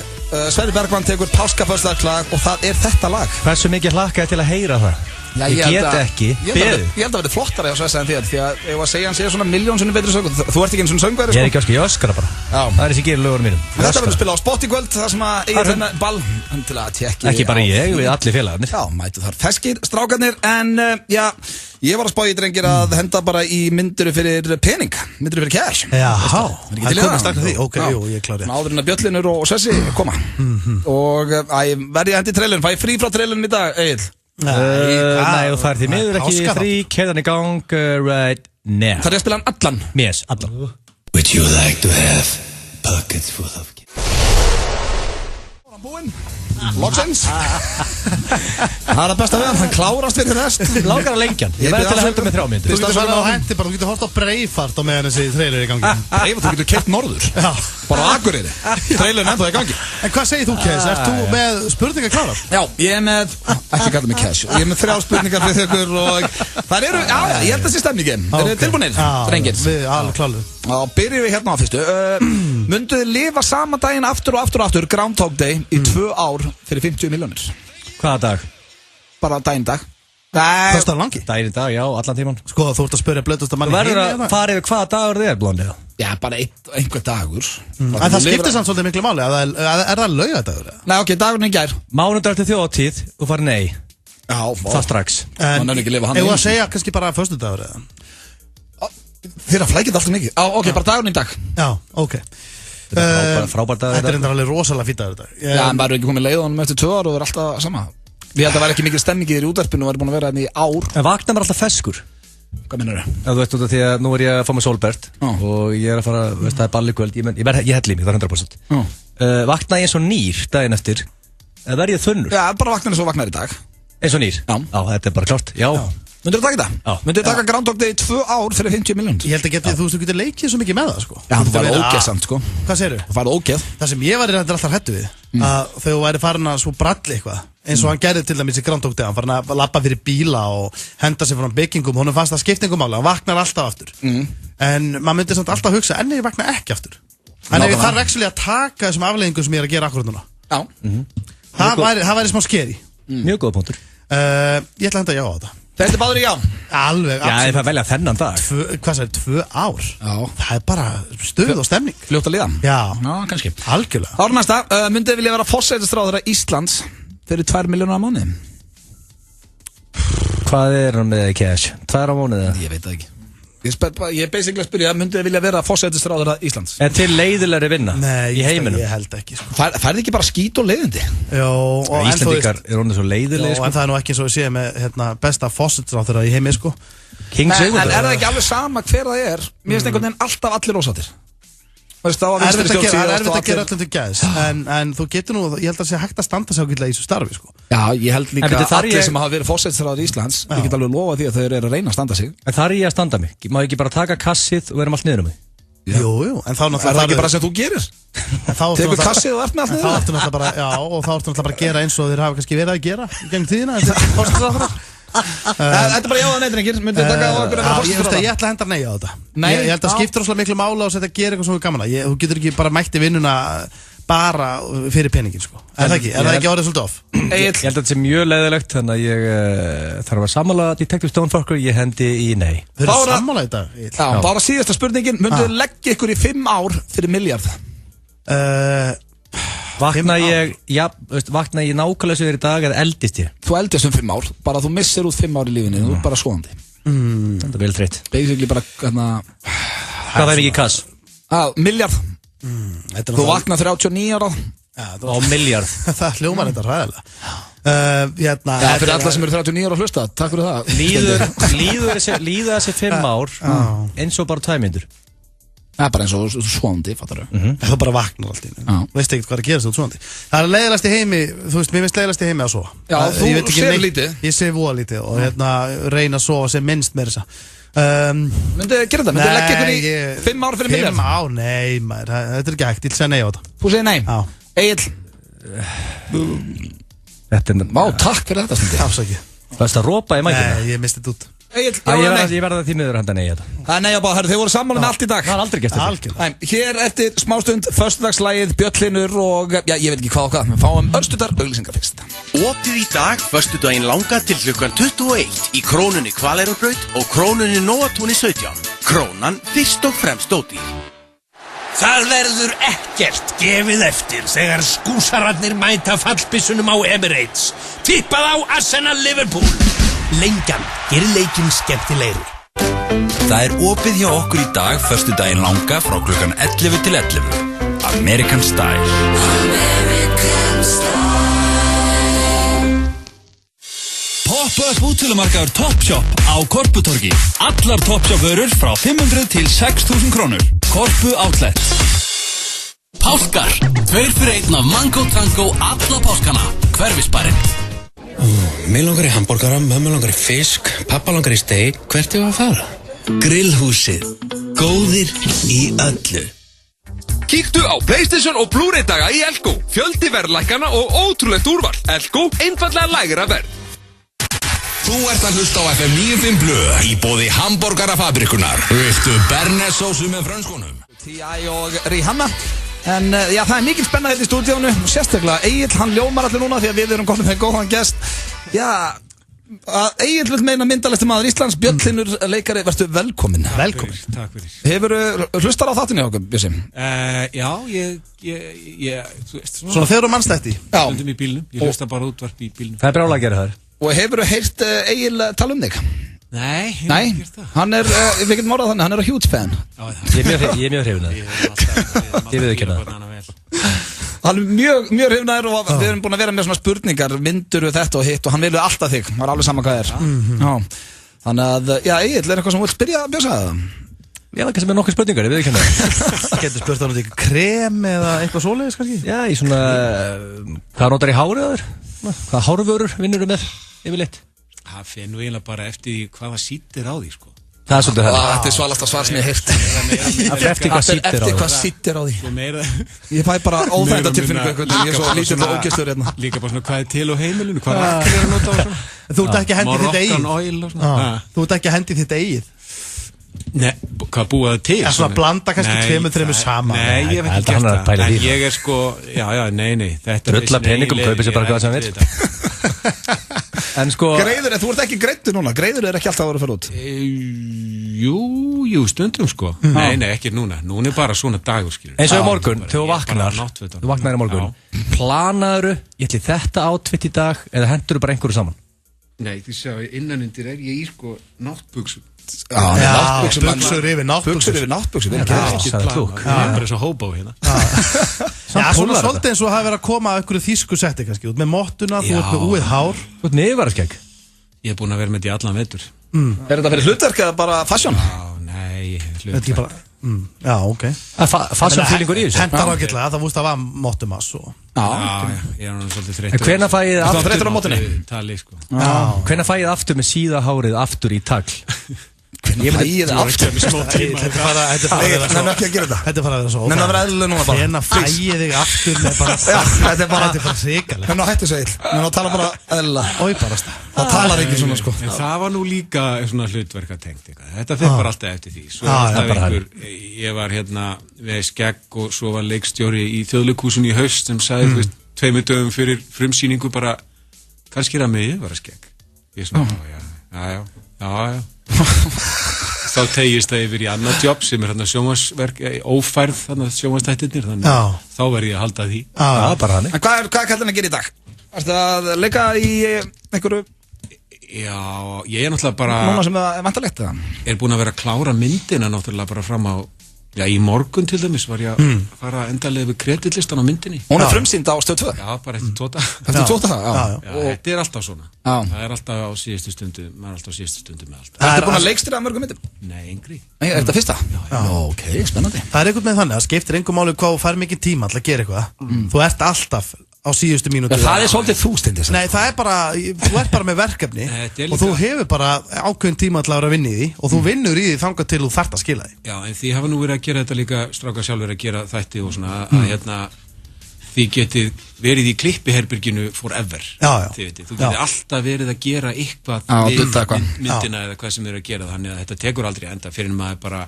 Sverrir Bergmann tekur páskaföstudag og það er þetta lag. Hversu mikið hlakkaði til að heyra það? Já, ég get ekki beðið. Ég held að verði flottara á Svessa en þér því að ef að segja hann sé svona miljónsinnum betri söng. Þú ert ekki eins og söngveri, sko. Ég er ekki öskar, ég öskara bara. Já. Það er þessi gerir lögur mínum. Þetta verður spila á Spot í kvöld, það sem að eiga þennan ball til að tjekki. Ekki bara ég, við allir félagarnir. Já, mætu þar feskir strákarnir en já, ég var að spá í drengir að henda bara í mynduru fyrir pening, mynduru fyrir cash. Já, það komast takk því. Ok, jú, ég klári. Áðurinn að Bjöllinur og Svessi koma. Og verði ég hendi trailern, fæ frí frá trailern í dag, Egill. Nei, þú fær því miður ekki frí, keðan í gang right now. Það er að spila hann allan? Yes, allan. Would you like to have pockets full of búinn? Loksins. Það er að besta við hann klárast fyrir rest. Lágar að lengjan. Ég verði til að henda með 3 mínútur. Þú getur hort á Braveheart á meðan þessi trailer er í gangi. Braveheart, þú getur keypt norður. Já. Bara á Akureyri. Trailurinn ennþá í gangi. En hvað segir þú, Cash? Ert þú með spurningar klárar? Já, ég er með, ekki kalla mig Cash, ég er með 3 spurningar fyrir ykkur og það eru, ég held að það sé stemningin. Þeir eru tilbúinir, drengir. Við alveg klárum. Já, byrjum við hérna á fyrstu. Mundu þið lifa sama daginn aftur og aftur, Groundhog Day, í 2 ár fyrir 50 milljónir? Hvaða dag? Bara daginn dag. Föstudagur langi? Daginn í dag, já, allan tíman. Sko, þú ert að spyrja blöðusta manni. Þú verður að fara yfir hvaða dagur þið Blóndi? Já, bara einhver dagur. En það skiptir samt svolítið miklu máli. Er það laugadagur? Nei, ok, dagurinn í gær. Mánudagur til þjóðatíð og farið nei. Já, það strax. En ég var að segja kannski bara föstudagur eða? Þeir að flækja þetta alltaf mikið. Ok, bara dagurinn í dag. Já, ok. Frábær dagur. Þetta er alveg rosalega fýtt dagur þetta. Já, en bara ekki komið leið á hann eftir 2 ár og það er alltaf sama. Við held að það væri ekki mikil stemming í þér í útvarpinu og væri búin að vera hérna í ár. En vakna maður alltaf feskur. Hvað meinar þau? Þú veist út af því að nú er ég að fá mig sólbert og ég er að fara, veist það er balli kvöld, ég hell í mig, það er 100%. Vakna ég eins og nýr daginn eftir, eða verð ég þunnur? Já, bara vakna eins og vaknar í dag. Eins og nýr? Já, þetta er bara klárt, já. Myndir þú taka þetta? Já. Myndir þú taka Groundhog Day í 2 ár fyrir 50 milljónir? Ég held að þú getur leikið svo mikið með það, sko. Já, þú farið ógeð samt, sko. Hvað segirðu? Þú farið ógeð. Það sem ég var í alltaf hrættu við, að þegar þú væri farin að svo bralli eitthvað, eins og hann gerði til dæmis í Groundhog Day, hann farin að labba fyrir bíla og henda sér frá byggingum, honum fannst það skiptingum máli, hann vaknar alltaf aftur. En maður myndi samt alltaf hugsa, en ég vakna ekki aftur. En ef ég þarf actually að taka þessum afleiðingum sem ég er að gera akkurat núna. Já. Það væri smá skeri. Mjög góða punktur. Ég ætla að henda já á þetta. Þetta er báður í já. Alveg, absolutt. Já, ég fær velja þennan dag. Hvað sagði, 2 ár? Já. Það er bara stuð og stemning. Fljótt að líða. Já. Já, kannski. Algjörlega. Ára næsta, myndið vilja vera forsætisráðherra Íslands fyrir 2 milljónir á mánuði? Hvað er hann með Cash? 2 á mánuði? Ég veit það ekki. Ég basically að spyrja, myndið vilja vera forsætisráðherra Íslands? Er til leiðilegri vinna? Nei, í heiminum? Ég held ekki, sko. Færði ekki bara skít og leiðindi? Jó, og Íslendingar er orðið svo leiðilegir, sko. En það er nú ekki eins og við séum með besta forsætisráðherra í heimi, sko. En er það ekki alveg sama hver það er? Mér finnst einhvern veginn alltaf allir ósáttir. Það er erfitt að gera öllum til gæðis. En þú getur nú, ég held að það sé hægt að standa sig ágætlega í þessu starfi, sko. Já, ég held líka að allir sem hafa verið forsætisráðherrar Íslands, ég get alveg lofa því að þau eru að reyna að standa sig. En þar er ég að standa mig. Má ég ekki bara taka kassið og vera allt niður um mig? Jú, en þá náttúrulega... Er það ekki bara sem þú gerir? Tekur kassið og ert með allt niður? Þá ertu náttúrulega bara, já, og þá ertu náttúrulega bara að gera eins og þeir hafa kannski verið að gera í gegnum tíðina. Þetta er bara já eða nei, drengir. Myndið taka á okkur að forsætisráðherra? Ég ætla að henda nei á þetta. Ég held að skipta rosalega miklu mála og setja að gera eitthvað svona gaman. Þú getur ekki bara mætt í vinnuna bara fyrir peningin, sko. Er það ekki orðið svolítið off? Ég held að þetta sé mjög leiðilegt, þannig að ég þarf að sammála Detective Stonefucker, ég hendi í nei. Þau eru sammála þetta? Já, bara síðasta spurningin, myndið leggja ykkur í 5 ár fyrir miljard? Vakna ég nákvæmlega sem þér í dag eða eldist ég? Þú eldist 5 ár, bara þú missir út 5 ár í lífinu, þú er bara svoandi. Þetta er vel þreytt. Basically bara, hvað það er ekki kass? Miljard. Þú vakna 39 ára. Á miljard. Það hljómar þetta ræðilega. Fyrir alla sem eru 39 ára að hlusta, takk fyrir það. Líður þessi 5 ár eins og bara 2 mínútur? Það er bara eins og svoandi, fattar þau. Það bara vaknar allt í henni. Veist ekkert hvað að gera svo svoandi. Það er leiðilegast í heimi, þú veist, mér finnst leiðilegast í heimi að sofa. Já, þú sefur lítið. Ég sef voða lítið og reyna að sofa sem minnst með þessa. Myndið gera það? Myndið leggja ykkur í 5 ár fyrir miljard? 5 ár, nei maður, þetta er ekki hægt, ég vil segja nei á þetta. Þú segir nei? Já. Egil? Vá, takk fyrir þetta stundi. Afsakið. Það er að rópa í mækina? Nei, ég misti þetta út. Egil, ég verða því miður handa nei þetta. Það er nei á báð, þau voru sammála með allt í dag. Það er aldrei gert þetta. Hér eftir smástund, föstudagslægið, Bjöllinur og, já, ég veit ekki hvað og hvað, við fáum örstuðar auglýsingar fyrst. Opið í dag, föstudaginn langa til klukkan 21 í Krónunni Hvaleyrarbraut og Krónunni Nóatúni 17. Krónan fyrst og fremst ódýr. Það verður ekkert gefið eftir þegar skúsararnir mæta fallbissunum á Emirates. Tippað á Arsenal Liverpool. Lengjan gerir leikinn skemmtilegri. Það er opið hjá okkur í dag, föstudaginn langa frá klukkan 11 til 11. American Style. American Style. Pop-up útsölumarkaður Topshop á Korputorgi. Allar Topshop-vörur frá 500 til 6.000 krónur. Korpu Outlet. Páskar, 2 fyrir 1 af Mango Tango alla páskana. Hverfisbærinn. Mér langar í hamborgara, mömmu langar í fisk, pappa langar í steik. Hvert ég var að fara? Grillhúsið. Góðir í öllu. Kíktu á PlayStation og Blu-ray daga í Elko. Fjöldi verðlækkana og ótrúlegt úrval. Elko, einfaldlega lægra verð. Þú ert að hlusta á FM 95 Blu í boði hamborgarafabrikunar. Viltu bernesósu með frönskunum? T.I. og Rihanna. En já, það mikil spenna hérna í stúdíónu. Sérstaklega Egill, hann ljómar allir núna því að við erum komin með góðan gest. Já, Egill vil meina myndalegsti maður Íslands, Björn Hlynur leikari, verður velkomin. Velkomin. Takk fyrir. Hefur hlustar á þáttinu hjá okkur, Bjössi? Já, ég þú veist. Svona þegar þú mannstætti? Já. Stundum í bílnum, ég hlusta bara útvarp í bílnum. Það brjálega að gera það. Og hefur heyrt Egill tala þig? Nei, hann við getum orðað þannig, hann a huge fan. Ég er mjög hrifin að það. Ég veit ekki það. Hann mjög hrifnaður og við erum búin að vera með svona spurningar, myndur þetta og hitt og hann vilja alltaf þig, það alveg sama hvað Þannig að, já, Egill, eitthvað sem þú vilt spyrja að bjösa það? Ég veit ekki sem nokkuð spurningar, ég veit ekki það. Getur spurt á náttúrulega ekki krem eða eitthvað svoleiðis kannski? Já, í svona, hvað notar í hárið þaður? Hvað hárvörur vinnur með yfirleitt? Það fyrir nú eiginlega bara eftir hvaða sýttir á því, sko. Það svolítið það. Þetta svalasta svar sem ég heyrt. Eftir hvað sýttir á því. Ég fæ bara óþægda tilfinningu, ég er svo lítill og ógeðslegur hérna. Líka bara svona hvað til á heimilinu, hvað rakkur að nota á svona. Þú ert ekki að hendi þitt eigið. Moroccan oil og svona. Þú ert ekki að hendi þitt eigið. Nei, hvað búið það til? Það er svona að blanda kannski 2-3 saman. Nei, ég hef ekki gert það. En ég er sko, nei. Drulla peningum, kaupið sér bara hvað sem vill. En sko... Greiður, þú ert ekki greiddur núna. Greiður ekki alltaf að vera fyrir út? Jú, stundum sko. Nei, ekki núna. Núna er bara svona dagur, skilur. Eins og í morgun, þegar þú vaknar í morgun. Planaðuru, ég ætli þetta átfitt í dag eða hendurðu bara einhverju saman? Nei, því sjá, innanundir ég í sko náttbuxum. Buxur yfir náttbuxur. Það er klúk. Það er bara eins og hóbá hérna. Já, svona svolítið eins og hafi verið að koma að einhverju þýsku setti kannski. Út með mottuna, þú ert með úið hár. Þú ert nefnvaraskegg. Ég er búinn að vera með þetta í allan vetur. Er þetta fyrir hlutverk eða bara fashion? Nei, hlutverk. Já, ok. Fashion feelingur í þessu. Hentar ágætlega, það vúst að var mottumass og... Já, ég er svolítið þreyttur. En hvenær fæ ég aftur... Þú þreyttur á mótunni? Hvenær fæ ég aftur með síðahárið aftur í tagl? Ég fæ ég það aftur Þetta er fara að vera svo Nenna að vera eðlulega núna bara Nenna fæ ég þig aftur með bara Þetta er bara hrikalegt Nenna að hættu segil Nenna að tala bara eðlulega Ói barast Það talar ekki svona sko En það var nú líka svona hlutverkatengt Þetta fyrir bara alltaf eftir því Svo alltaf einhver Ég var hérna við skegg og svo var leikstjóri í Þjóðleikhúsinu í haust sem sagði 2 dögum fyrir frumsýningu bara kannski er að mig var að skegg Ég svona já Þá tegist það yfir í annað jobb sem er hérna sjónvarsverk ófærð þannig sjónvarstættirnir þannig þá verð ég að halda því bara hann En hvað kallar hann að gera í dag? Ertu að leika í einhverju Já, ég er náttúrulega bara Núna sem það er vantalegt eða? Er búin að vera að klára myndina náttúrulega bara fram á Já, í morgun til dæmis var ég að fara endalega við kreditlistan á myndinni Hún er frumsýnd á Stöð 2? Já, bara eftir 2 daga Eftir 2 daga, já Þetta er alltaf svona Það er alltaf á síðustu stundu maður er alltaf á síðustu stundu með allt Ertu búin að leikstýra að mörgum myndum? Nei, engri Er þetta fyrsta? Já, ok, spennandi Það er einhvern veginn þannig að skiptir engum máli hvað þú fær mikið tíma til að gera eitthvað Þú ert alltaf á síðustu mínútu Það er svolítið þú stundis Nei, það er bara, þú ert bara með verkefni og þú hefur bara ákveðin tíma til að vera að vinna í því og þú vinnur í því þangað til þú þarft að skila því Já, en þið hafa nú verið að gera þetta líka strákar sjálfur að gera þætti og svona að hérna þið getið verið í klippiherbyrginu forever Þið veitir, þú getið alltaf verið að gera eitthvað við myndina eða hvað sem þið eru að gera þannig að þetta tekur aldrei enda fyrir maður bara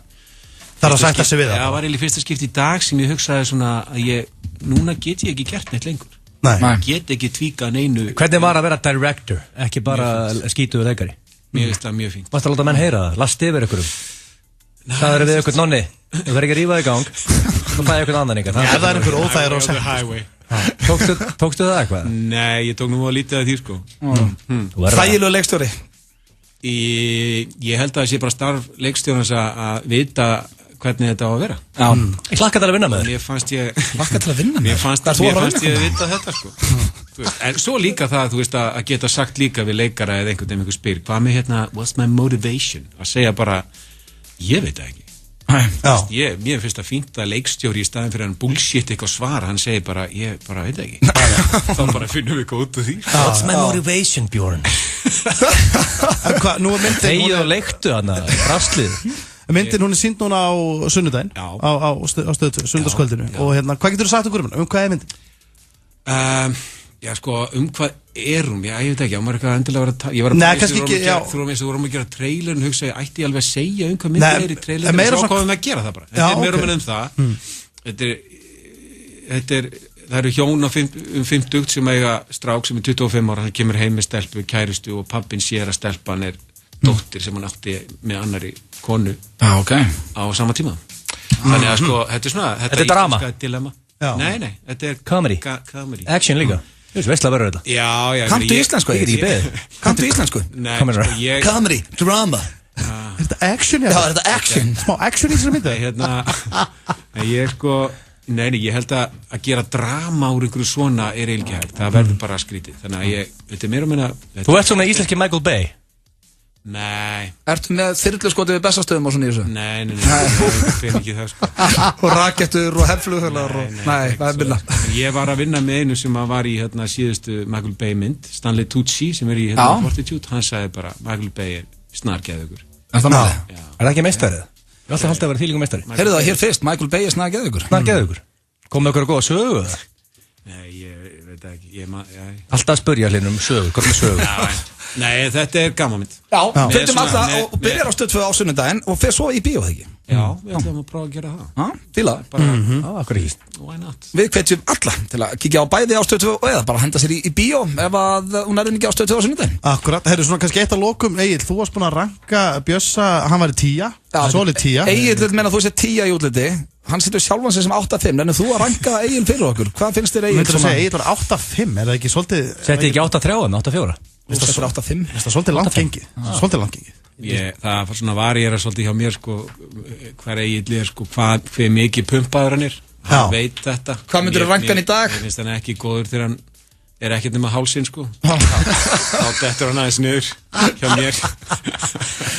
Það er að sætta sig við það Já, var eiginlega fyrsta skipti í dag sem ég hugsaði svona að núna get ég ekki gert neitt lengur Get ekki tvíka neinu Hvernig var að vera director, ekki bara skítuðu leikari? Mér finnst það mjög fínt Varstu að láta menn heyra það? Last yfir ykkurum? Það eru við ykkur nonni Þú verður ekki að rífa þig í gang Þú fæði ykkur annan ykkar Það er ykkur óþægir og sett Tókstu það eitthvað? Nei, ég tók nú að lítið að því sko Þægilegu leikstjóri Ég held að það sé bara starf leikstjórans að vita hvernig þetta á að vera Ég hlakka til að vinna með þér Mér fannst ég Hlakka til að vinna með þér? Mér fannst ég að vita þetta sko En svo líka það, þú veist, að geta sagt líka við leikara eða einhvern veginn spyr Hvað með hérna, what's my motivation? Að segja bara, ég veit það ekki Mér finnst það fínt að leikstjóri í staðin fyrir hann bullshit eitthvað svara Hann segir bara, ég bara veit það ekki Þá bara finnum við eitthvað út af því What's my motivation, Björn? Nú er myndin Þegið og leiktu hana, rastlið Myndin hún sýnd núna á sunnudaginn á stöð 2, sunnudagskvöldinu. Og hérna, hvað getur þú sagt okkur hvað er myndin? Já, sko, hvað er hún? Ég veit ekki, maður eitthvað endilega ég var að þú vorum að gera trailerin, hugsa ég, ætti ég alveg að segja hvað myndin er í trailerin, svo komum við að gera það bara. Þetta er meira um það. Það eru hjón á 50 sem eiga strák sem er 25 ára, hann kemur heim með stelpu, kæristu og pappin sér að stelpan er dóttir sem hann átti með annari konu á sama tíma. Þannig að sko, þetta er svona, þetta er drama. Dilemma. Nei, þetta er comedy. Action líka. Þú veist veistlega verður þetta. Já. Kanntu íslensku? Ég get ekki beðið. Kanntu íslensku? Nei, comedy, drama. Er þetta action? Já, er þetta action? Smá action í þessari myndu? Ég sko, nei, ég held að gera drama úr einhverju svona er eiginlega ekki hægt. Það verður bara skrítið. Þannig að þetta er meira og minna. Þú ert svona íslenski Michael Bay? Nei. Ertu með þyrluskotið við Bessastöðum og svona í þessu? Nei, það er ekki það sko. Og rakettur og heflugðular og... Nei, það er byrna. Ég var að vinna með einu sem var í síðustu Michael Bay mynd, Stanley Tucci, sem er í Fortitude. Hann sagði bara, Michael Bay er snargeðugur. Er það málið? Er það ekki meistarið? Ég ætla að halda að vera þýlingum meistari. Heyrðu það hér fyrst, Michael Bay er snargeðugur. Snargeðugur. Kom með okkur að góða sögu? Nei, ég veit ekki. Alltaf að spurja allir sögu, hvað með sögu? Nei, þetta er gaman mynd. Já, fyrir alltaf og byrjar á stöð 2 á sunnudaginn og fyrir svo í bíó, það ekki? Já, við ætlum að prófa að gera það. Fíla. Akkur ekki. Why not? Við hvetjum alla til að kíkja á bæði á stöð 2 og eða bara henda sér í bíó ef að hún er ekki á stöð 2 á sunnudaginn. Akkurat, það er svona kannski eitt að lokum. Egill, þú varst búin að ranka Bjössa, hann var í 10, solid 10. Egill meina þú sé 10 í útliti. Hann situr sjálfan sig sem 8-5, en þú að ranka Egill fyrir okkur. Hvað finnst þér Egill? Egill var 8-5, er það ekki svolítið... Setti ekki 8-3 með 8-4? Þú settur 8-5. Það er svolítið langt gengið. Það var svona varierar svolítið hjá mér sko, hver Egill er sko, hver mikið pumpaður hann er. Hann veit þetta. Hvað myndir þú ranka hann í dag? Ég finnst hann ekki góður þegar hann er ekkert nema hálsinn sko. Þá dettur hann aðeins niður hjá mér.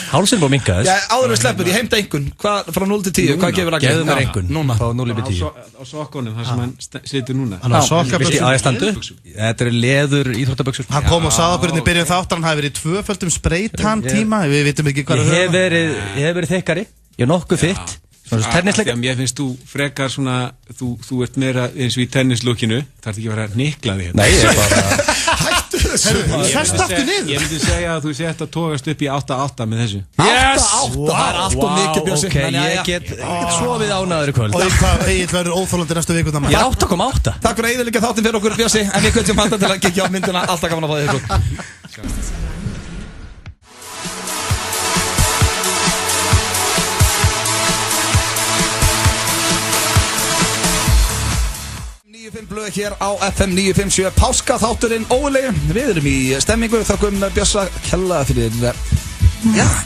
Hálsinn búið minkaðist. Já, áður við sleppur, ég heimta einhvern. Frá 0 til 10, hvað gefur Ragnar? Gefðu mér einhvern. Núna. Frá 0 til 10. Á sokkunum, þar sem hann situr núna. Hann á sokkaböksum. Á ég standu? Þetta eru leður íþróttaböksur. Hann kom og sagði okkur í byrjun þáttar, hann hafi verið í 2-földum spraytan tíma. Við vitum ekki hvað ég hef verið þykkari. Ég er nokkuð fitt. Mér finnst þú frekar svona, þú ert meira eins og í tennislúkinu, það ert ekki að vera niklaði hérna. Nei, ég er bara... Hættu þessu! Ég myndi segja að þú sett að tókast upp í 8-8 með þessu. 8-8? Það er allt og mikið Bjössi. Ok, ég get sofið ánæður í kvöld. Og Egill verður óþolandi næstu vikuna. Ég er 8,8. Takk fyrir eyðileggja þáttinn fyrir okkur Bjössi, en við hvetjum handa til að kíkja á myndina. Alltaf gaman að fá þig. 95 blöð hér á FM 957 Páskaþátturinn Óli. Við erum í stemmingu, þökkum Bjössa kella fyrir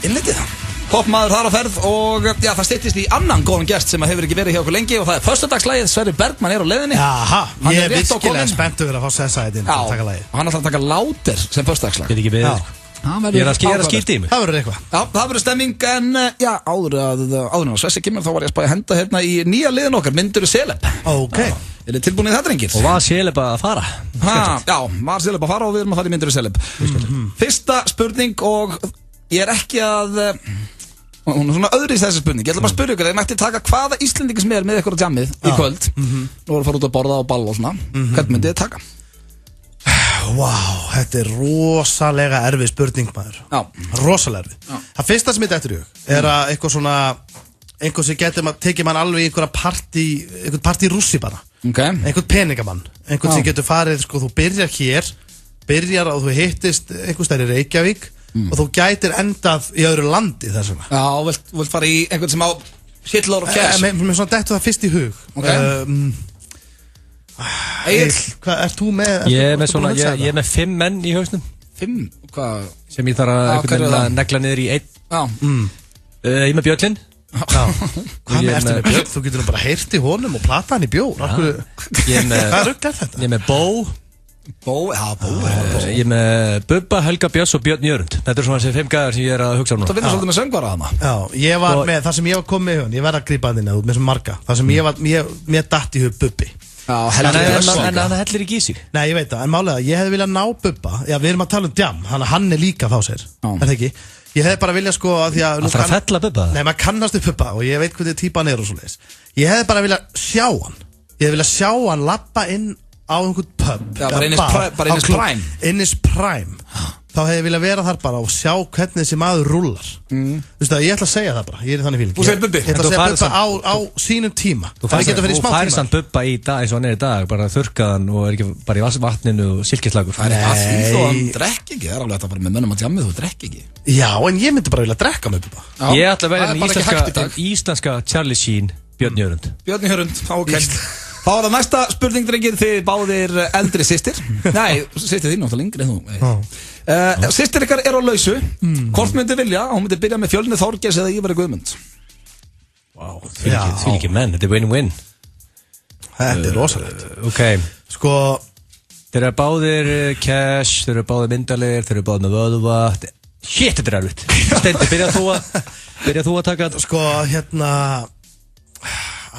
innleitið. Popmaður þar á ferð og það styttist í annan góðan gest sem hefur ekki verið hjá okkur lengi og það er föstudagslagið. Sverrir Bergman er á leiðinni. Jaha, ég er virkilega spenntur að fá sessaðið inn til að taka lagið. Og hann ætlar að taka Láter sem föstudagslag. Get ekki beðið. Ég er að skýta í mig. Það verður eitthvað. Já, það verður stemming en áður en Svessi kemur þá var ég að spæja að henda hérna í nýja liðin okkar, Myndirðu Celeb. Ok. Er þið tilbúinir þetta drengir? Og var Celeb að fara? Já, var Celeb að fara og við erum að fara í Myndirðu Celeb. Fyrsta spurning og ég er ekki að hún er svona öðru í þessi spurning. Ég ætla bara að spyrja ykkur, þegar mætti taka hvaða Íslendingi sem er með ykkur á jammið í kvöld. Nú voru að fara út að borða og ball og svona. Hvern myndið þið taka? Þetta er rosalega erfið spurning maður. Rosalega erfið. Það fyrsta sem ég dettur í hug er að eitthvað svona einhvern sem tekið mann alveg í einhvern partí rússi bara. Einhvern peningamann. Einhvern sem getur farið, sko, þú byrjar og þú hittist einhvers stær í Reykjavík og þú gætir endað í öðru landi þess vegna. Já, og vilt fara í einhvern sem á Hitler og Cash. Mér svona dettur það fyrst í hug. Egill, hvað ert þú með? Ég er með 5 menn í hausnum. 5? Hvað? Sem ég þarf að negla niður í 1. Ég er með Björlinn. Hvað með eftir með Björn? Þú getur bara heyrt í honum og plata hann í bjór. Hvað rugg er þetta? Ég er með Bó. Ég er með Bubba, Helga Björns og Björn Jörund. Þetta er svona þessi 5 gæðar sem ég er að hugsa um núna. Það finnir svolítið með söngvara hana. Já, ég var með, það sem ég var komið í hugun, ég verði að grípa það inn, með þessum marga. Það sem mér datt í hug Bubbi. En hann hellir ekki í sig. Nei, ég veit það, en málega, ég hefði viljað ná Bubba. Já, við erum að tala Djam, hann líka fá sér. Er það ekki? Ég hefði bara viljað sko að því að það að fella Bubba? Nei, maður kannast við Bubba og ég veit hvernig típan og svo leiðis. Ég hefði bara viljað sjá hann. Ég hefði viljað sjá hann labba inn á einhvern pub. Já, bara in his prime. Þá hefði ég viljað vera þar bara og sjá hvernig þessi maður rúllar. Þú veist það, ég ætla að segja það bara. Ég þannig fíling. Þú segir Bubbi? Ég ætla að segja Bubba á sínum tíma. Þú færst hann Bubba í dag eins og hann í dag, bara þurrkaðan og ekki bara í vatninu og silkislagur. Það að því þó hann drekk ekki. Það alltaf þetta bara með mönnum að Djammið, þú drekk ekki. Já, en ég myndi bara vilja drekka með Bubba. Ég ætla að vera íslenska Charlie Sheen, Björn Jörund. Björn Jörund, ok. Þá það næsta spurning, drengir, þið báðir eldri systir. Nei, systir þín náttúrulega yngri en þú. Systir ykkar á lausu. Hvort myndi vilja, hún myndi byrja með Fjölnir Þorgeirs eða Ívari Guðmund? Vá, því ekki menn, þetta win-win. Þetta rosalegt. Ok. Sko, þeir eru báðir cash, þeir eru báðir myndalegir, þeir eru báðir með vöðva. Shit, þetta erfitt. Steindi, byrja þú að taka þetta? Sko,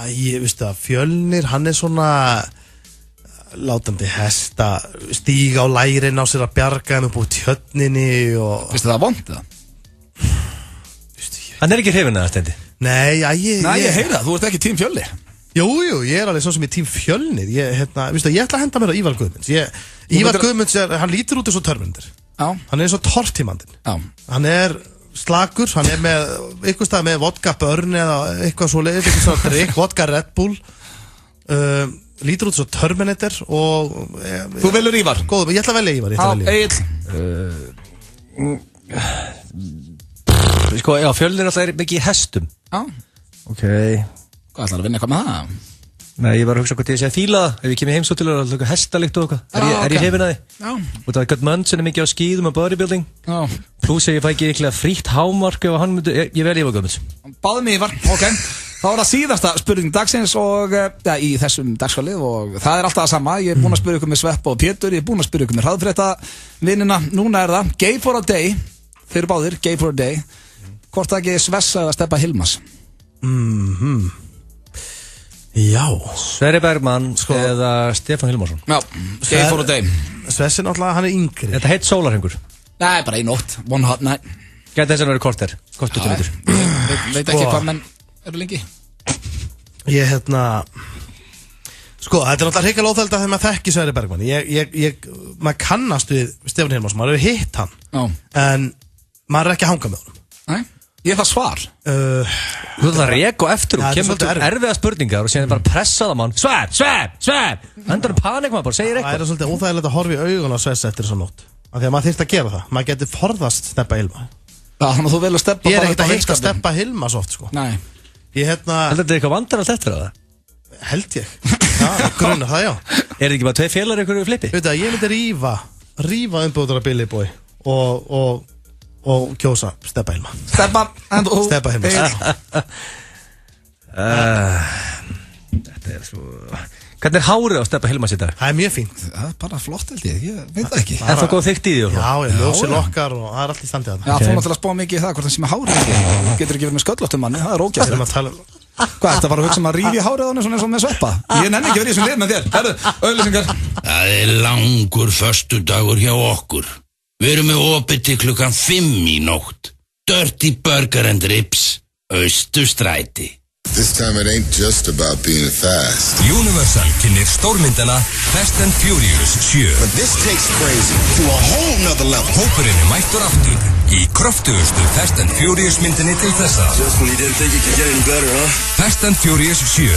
ég veist að Fjölnir, hann svona látandi hesta, stíga á lærin á sér að bjarga þeim upp úr tjörninni og... Vistu það vond það? Hann ekki hrifinn að það, Steindi? Nei, ég heyra það, þú ert ekki tím Fjölnir. Jú, ég alveg svo sem ég tím Fjölnir. Ég ætla að henda mér á Ívar Guðmunds. Ívar Guðmunds, hann lítur út eins og Törmundur. Hann eins og tortímandinn. Hann slagur, hann með eitthvað stað með vodka börn eða eitthvað svo leiðis, eitthvað svona drikk, vodka Red Bull, lítur út svo Terminator og... Þú velur Ívar? Góðum, ég ætla að velja Ívar. Egil? Sko, já, Fjölnir alltaf mikið í hestum. Já. Ok. Hvað ætlar að vinna eitthvað með það? Nei, ég var að hugsa hvort ég sé að fíla það, ef ég kemur heimsóttil og það er hestalikt og eitthvað. Er ég hrifinn að því? Já. Og það er Gött Mönnsen mikið á skíðum og bodybuilding. Já. Plús ég fæ ekki eitthvað frítt hámark ef hann myndi, ég vel Ívar Guðmunds. Báðum Ívar, ok. Þá það síðasta spurning dagsins og í þessum dagskalið og það alltaf það sama. Ég búinn að spyrja ykkur með Sveppa og Pétur, ég búinn að spyrja ykkur með hraðfréttavinina. Núna það Gay for a Day. Þeir eru báðir, Gay for a Day. Hvort það ekki Svessa eða Stebba Hilmas? Já. Sverri Bergmann eða Stefán Hilmarsson. Já, Gay for a Day. Svessi náttúrulega, hann yngri. Þetta heit sólarhengur? Nei, bara í nótt, one hot night. Gæti þess að vera korter, kort 20 mítur. Veit ekki hvað menn eru lengi. Ég sko, þetta er náttúrulega hrikalega óþægilegt þegar maður þekki Sverri Bergmann. Maður kannast við Stefán Hilmarsson, maður hefur hitt hann. Já. En maður ekki að hanga með honum. Nei. Ég það svar. Þú þarf að reka og eftir og kemur til erfiða spurningar og séðan bara pressa það mann. Sver! Endur panik maður bara, segir eitthvað. Það svolítið óþægilegt að horfa í augun á Svess eftir þessa nótt. Af því að maður þyrfti að gera það. Maður getur forðast Stebba Hilma. Já, þannig að þú velur Stebba bara Ég ekkert að hitta Stebba Hilma svo oft, sko. Nei. Heldur þetta eitthvað vandar allt eftir það? Held ég. Já, grunar það, já. Er þetta ekki bara 2 félagar ykkur í flippi? Veit það, ég myndi rífa umbúðara Billy Boy og kjósa Stebba Hilma. Stebba Hilma. Þetta svo... Hvernig er hárið á Stebba Hilma sér dag? Það mjög fínt. Það bara flott held ég veit það ekki. Er það góð þykkt í því? Já, ljósi lokkar og það allt í standið að það. Já, þú náttúrulega spá mikið í það hvort það sem er hárið ekki. Getur ekki verið með sköllóttum manni, það ógæslegt. Hvað, þetta var að hugsa að rífi hárið á henni svona eins og með Sveppa? Ég nenni ekki verið í þessum lið með þér. Herru, auglýsingar. Það langur föstudagur hjá okkur. Við erum með opið til klukkan 5 í nótt. Dirty Burger and Ribs, Austurstræti. This time it ain't just about being fast. Universal kynir stórmyndana Fast and Furious 7. But this takes crazy to a whole nother level. Hópurinn mættur aftur í kröftugustu Fast and Furious myndinni til þessa. Just when you didn't think it could get any better, huh? Fast and Furious 7.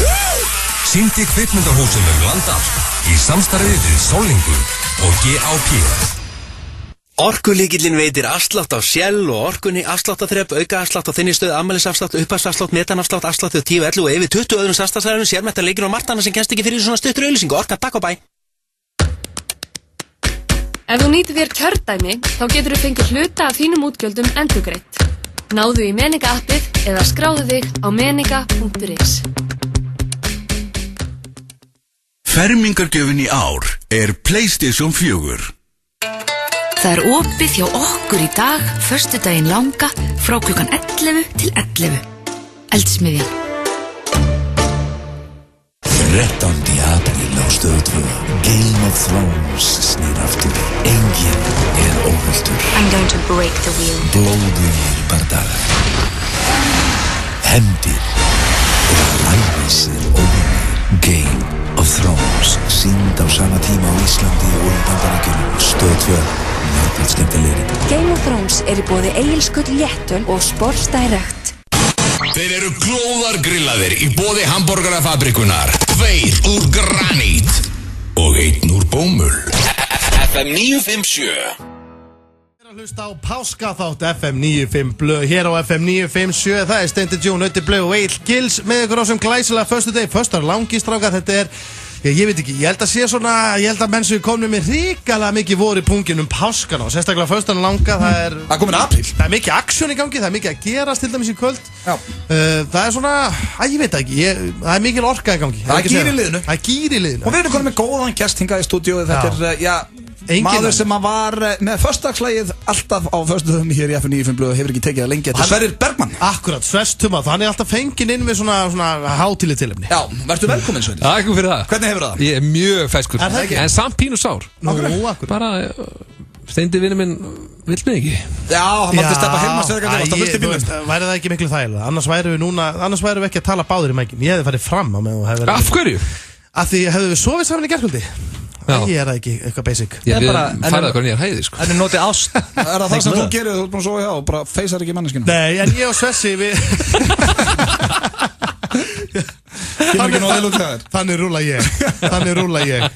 Sýndi kvikmyndahúsinu land allt í samstarfið við Sólingu og GAP. Orkulíkillinn veitir afslátt á Shell og Orkunni, afsláttaþrep, auka afslátt á þinni stöð, afmælisafslátt, upphafsafslátt, metanafslátt, afslátt og 10, 11 og yfir 20 öðrum starfsstaðsræðunum, sérmættar leikir og martana sem kennst ekki fyrir svona stuttur auðlýsingu. Orka, takk og bæ. Ef þú nýtir þér kjördæmi, þá getur þú fengið hluta af þínum útgjöldum endurgreitt. Náðu í Meniga appið eða skráðu þig á meniga.is. Fermingargjöfin í ár PlayStation 4. Það opið hjá okkur í dag, föstudaginn langa, frá klukkan 11 til 11. Eldsmiðjan. 13. apríl á Stöð 2. Game of Thrones snýr aftur. Enginn óhultur. I'm going to break the wheel. Blóðugir bardagar. Hefndir eða lævísir óvinir. Game of Thrones sýnd á sama tíma á Íslandi og í Bandaríkjunum. Stöð 2. Mjög skemmtilegri. Game of Thrones í boði Egilskull Léttöl og Sports Direct. Þeir eru glóðargrillaðir í boði Hamborgarafabrikunar. 2 úr granít og 1 úr bómull. FM 957. Hlusta á páskaþátt FM 95 blöð hér á FM 957. Það Steindi Jón, Ötti Blöð og Egill Gils með ykkur á sem glæsilega föstudegi. Föstar langistráka, þetta ég veit ekki, ég held að sé svona, ég held að menn sem komnum með hrikalega mikið voru í pungin páskana og sérstaklega föstan langa, það komin apríl. Það mikið aksjón í gangi, það mikið að gerast til dæmis í kvöld. Já. Það svona, ég veit ekki, það mikil orka í gangi. Það gýr í liðinu. Það gýr í liðinu. Og við erum konum með góðan gest hingað í stúdíói, þetta maður sem var með föstudagslægið alltaf á föstudöfum hér í FM 95 blöð hefur ekki tekið það lengi. Þetta Sverrir Bergmann. Akkurat, Svestuma, hann alltaf fenginn inn með svona hátíðleg tilefni. Já, verður velkominn Sverrir. Takk fyrir það. Hvernig hefur það? Ég mjög ferskur, en samt pínu sár. Akkurat. Bara Steindi vinur minn vill mig ekki. Já, hann mátti steppa heima sér ekki væri það ekki miklu þægilega. Annars væru við ekki að tala báðir í mækin. Ég hefði farið fram á með Af hverju? Af því hefðu við sofið saman í gærkvöldi. Ég það ekki eitthvað basic. Við færðum eitthvað nýjar hæði sko. En notið ást. Það sem þú gerir, þú ert búin að sofa hjá og bara feysar ekki manneskinu. Nei, en ég og Svessi Þannig rúla ég.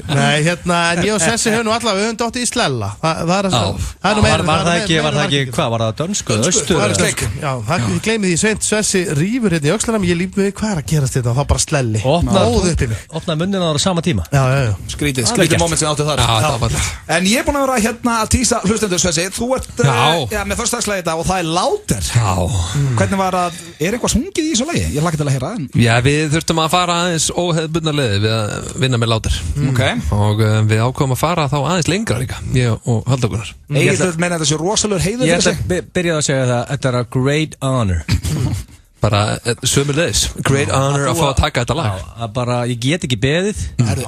Nei, en ég og Svessi höfum allavega, við höfum dottið í slella. Var það ekki, hvað var það, dönsku, austur? Já, ég gleymi því seint, Svessi rífur hérna í öxlanum, ég líf við hvað er að gerast þetta og þá bara slelli. Móðu upp í mig. Opnaði munnina á sama tíma. Já. Skrítið moment sem áttu þar. En ég er búin að vera hérna að tísa hlustendur Svessi. Þú ert með föstudagslægið þetta og það er Láter. Hvernig var að, er eitthvað sungið í þessu lagi? Ég hlakka til að heyra. Já, við þurftum að fara aðeins óhefðbundna leiði við að vinna með Láter. Og við ákváðum að fara þá aðeins lengra líka, ég og Halldór. Egil meina þetta sé rosalegur heiður fyrir sig. Ég byrjaði að segja það, þetta er a great honor. Bara sömulegis, great honor að fá að taka þetta lag. Bara, ég get ekki beðið.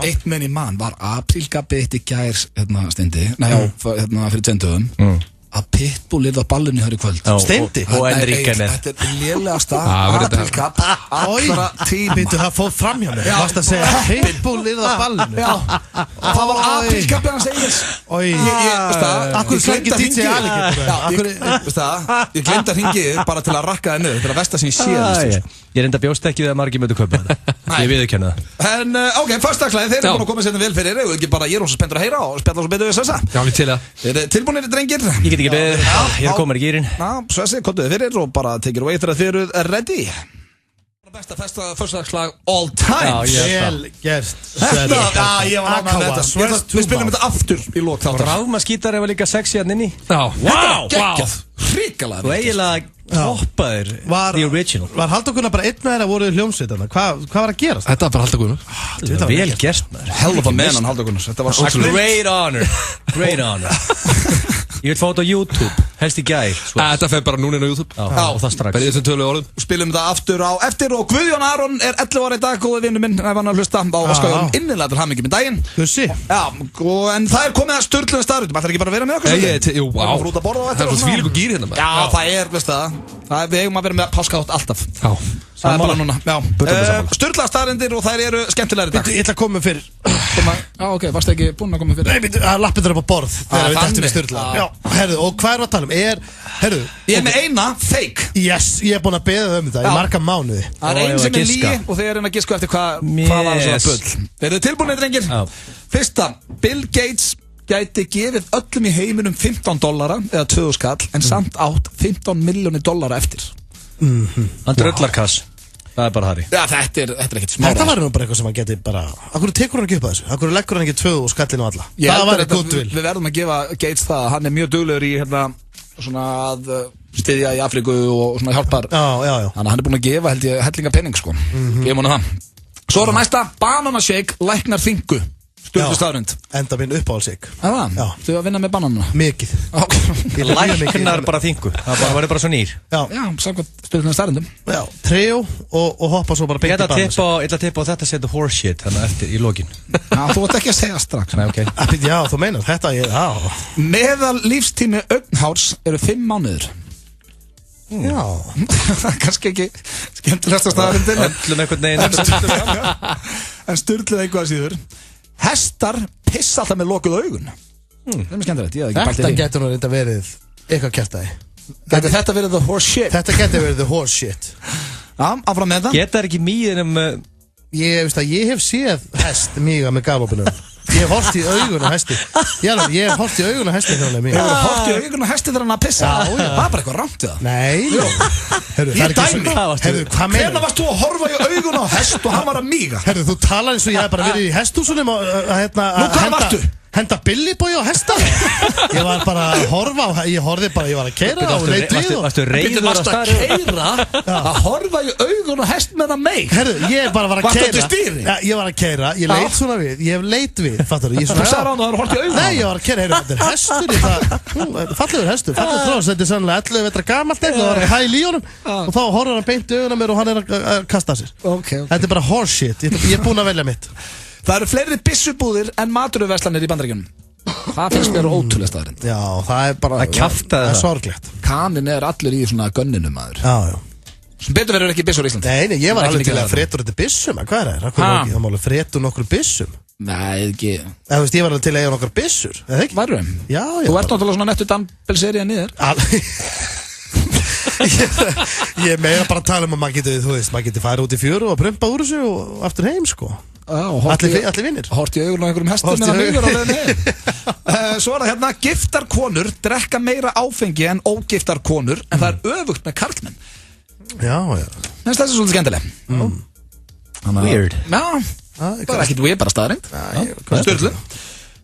Eitt menn í mann var aprílgabbi eitt í gær Steindi, fyrir 10 dögum. Að Pitbull lifði á ballinu hér í kvöld. Steindi? Og Enrique með. Þetta er lélegasta aprílgabb allra tíma. Það fóð fram hjá mér. Það varst að segja Pitbull lifði á ballinu. Og það var aprílgabbið hans Egils. Akkur slengi DJ Alligator. Ég glemdi að hringi bara til að rakka það niður. Þetta er að versta sem ég séð. Ég reynda bjóst ekki við að margir mötu kaupa þetta. Ég viðurkenna það. En ok, föstudagslægið, þeir eru búin að koma sérna vel fyrir. Ég er rosa spenntur að heyra og spjalla svo betur við Svessa. Já, við til það. Eru tilbúinir drengir? Ég get ekki beðið. Ég er komin í gýrin. Svessi, komduði fyrir og bara take it away þegar þið eruð ready. Besta föstudagslag all time. Vel gert. Ég var ánægður með þetta. Við spilum þetta aftur í lok þáttar. Ráðmaskítar er líka sexy hann inni. Geggjað. Hrikalega. Og eiginlega toppaður the original. Var Halldór Gunnar bara einn með þeirra voruð hljómsveitarna? Hvað var að gerast? Þetta var bara Halldór Gunnar. Þetta var vel gert maður. Hell of a man hann Halldór Gunnar. Þetta var svo great honor. Ég vil fá þetta á YouTube, helst í gær. Þetta fer bara núna inn á YouTube. Já, og það strax. Bara í þessum tölu orðum. Spilum þetta aftur á eftir og Guðjón Aron er 11 ára í dag, góði vinnu minn, ef hann að hlusta á skauðum innilega til hamingi með daginn. Hussi. Já, en það er komið að sturgluðum starfum, það ætlar ekki bara að vera með okkur. Jú, vá. Það er svo þvílíkur gír hérna. Já, það er, veist það. Við eigum að vera með páskaþátt alltaf. Já. Það er bara núna. Sturglaðar staðreyndir og þær eru skemmtilegri í dag. Ég ætla að koma fyrir. Já, ok, varstu ekki búinn að koma fyrir? Nei, lappirnar upp á borð þegar við dættum í Sturla. Já, herru, og hvað er að tala um? Ég er með eina, fake. Yes, ég er búinn að beða um þetta í marga mánuði. Það er einn sem er lígi og þeir eru að giska eftir hvað var svona bull. Eru þið tilbúinir, drengir? Fyrsta, Bill Gates gæti gefið öllum í heiminum $15 eða 2 skall en samt átt $15 milljónir eftir. Hann dröllarkass. Það er bara Harry. Já, þetta er ekkert smára. Þetta var nú bara eitthvað sem hann geti bara. Akkur tekur hann ekki upp að þessu? Akkur leggur hann ekki 2 skallinu alla? Það var eitthvað goodwill. Við verðum að gefa Gates það. Hann er mjög duglegur í svona að styðja í Afríku og svona hjálpar. Já. Þannig að hann er búinn að gefa held ég hellinga penning sko. Gefum honum það. Svo er það næsta, bananashake læknar þingu. Sturlu staðrönd. Enda minn uppáhaldsík. Já. Þú að vinna með bananuna? Mikið. Læknar bara þingu. Það var bara svo nýr. Já, samkvæmt Sturlu staðröndum. Já, treo og hoppa svo bara beint í bananuna. Ég ætla að tippa á þetta setja horse shit þannig eftir í lokin. Já, þú ert ekki að segja strax. Nei, ok. Já, þú meinar, þetta Meðal lífstími augnhárs eru 5 mánuðir. Já. Kannski ekki skemmtilegsta staðarindin. Öllum einhvern veginn. En Sturluð eitthvað síður. Hestar pissa alltaf með lokuð augun. Það er skemmtilegt, ég hef ekki bælt í því. Þetta getur nú reynda verið eitthvað kjartaði. Þetta verið the horse shit. Þetta getur verið the horse shit. Já, áfram með það. Geta ekki mýðin Ég hef séð hest mýga með gafopinum. Ég hef horft í augun á hesti. Ég hef horft í augun á hesti þegar hann er mýg. Hefur þú horft í augun á hesti þegar hann að pissa? Já. Það er bara eitthvað rangt við það. Nei. Ég dæmi. Hvað meina? Hvernig varst þú að horfa í augun á hest og hann var að mýga? Þú talar eins og ég hef bara verið í hesthúsunum að henda Billy-boy á hesta. Ég var bara að horfa á, ég var að keira og leit við og... Varstu reyður á staðar? Að horfa í augun og hest með það meik? Ég bara var að keira. Varstu til stýri? Ég var að keira, ég leit svona við, ég hef leit við, fattar þú? Þú sagði hann að það var hort í augun? Nei, ég var að keira, þetta er hestur í það, fallegur hestur, fallegur þrós, þetta er sannlega 11 vetra gamalt eitthvað, það var að hæla í honum og þá horfður hann beint í augun á mér og hann er að kasta sér. Þetta er bara horse shit, ég er búinn að velja mitt. Það eru fleiri byssubúðir en maturverslanir í Bandaríkjunum. Það finnst mér ótrúlega staðarind. Já, það er bara... Það kjaftaði það. Það er sorglegt. Kanin er allir í svona gönninu, maður. Já. Sem betur verður ekki byssur í Íslandi. Nei, ég var alveg til að fretur þetta byssum. Hvað er það? Það má alveg fretur nokkur byssum. Nei, ekki. Þú veist, ég var alveg til að eiga nokkur byssur. Eða ekki? Varum? Já. Þú ert náttúrulega svona nettu Dumbbell-seríu niður. Ég meira bara að tala að maður getur farið út í fjöru og prumpað úr þessu og aftur heim, sko. Allir vinnir. Hort í augun á einhverjum hestum meðan augur á leiðin heim. Svo er það hérna, giftar konur drekka meira áfengi en ógiftar konur, en það er öfugt með karlmenn. Já. Þetta er svolítið skemmtileg. Weird. Já, það er ekkert weird, bara staðarind. Sturlu.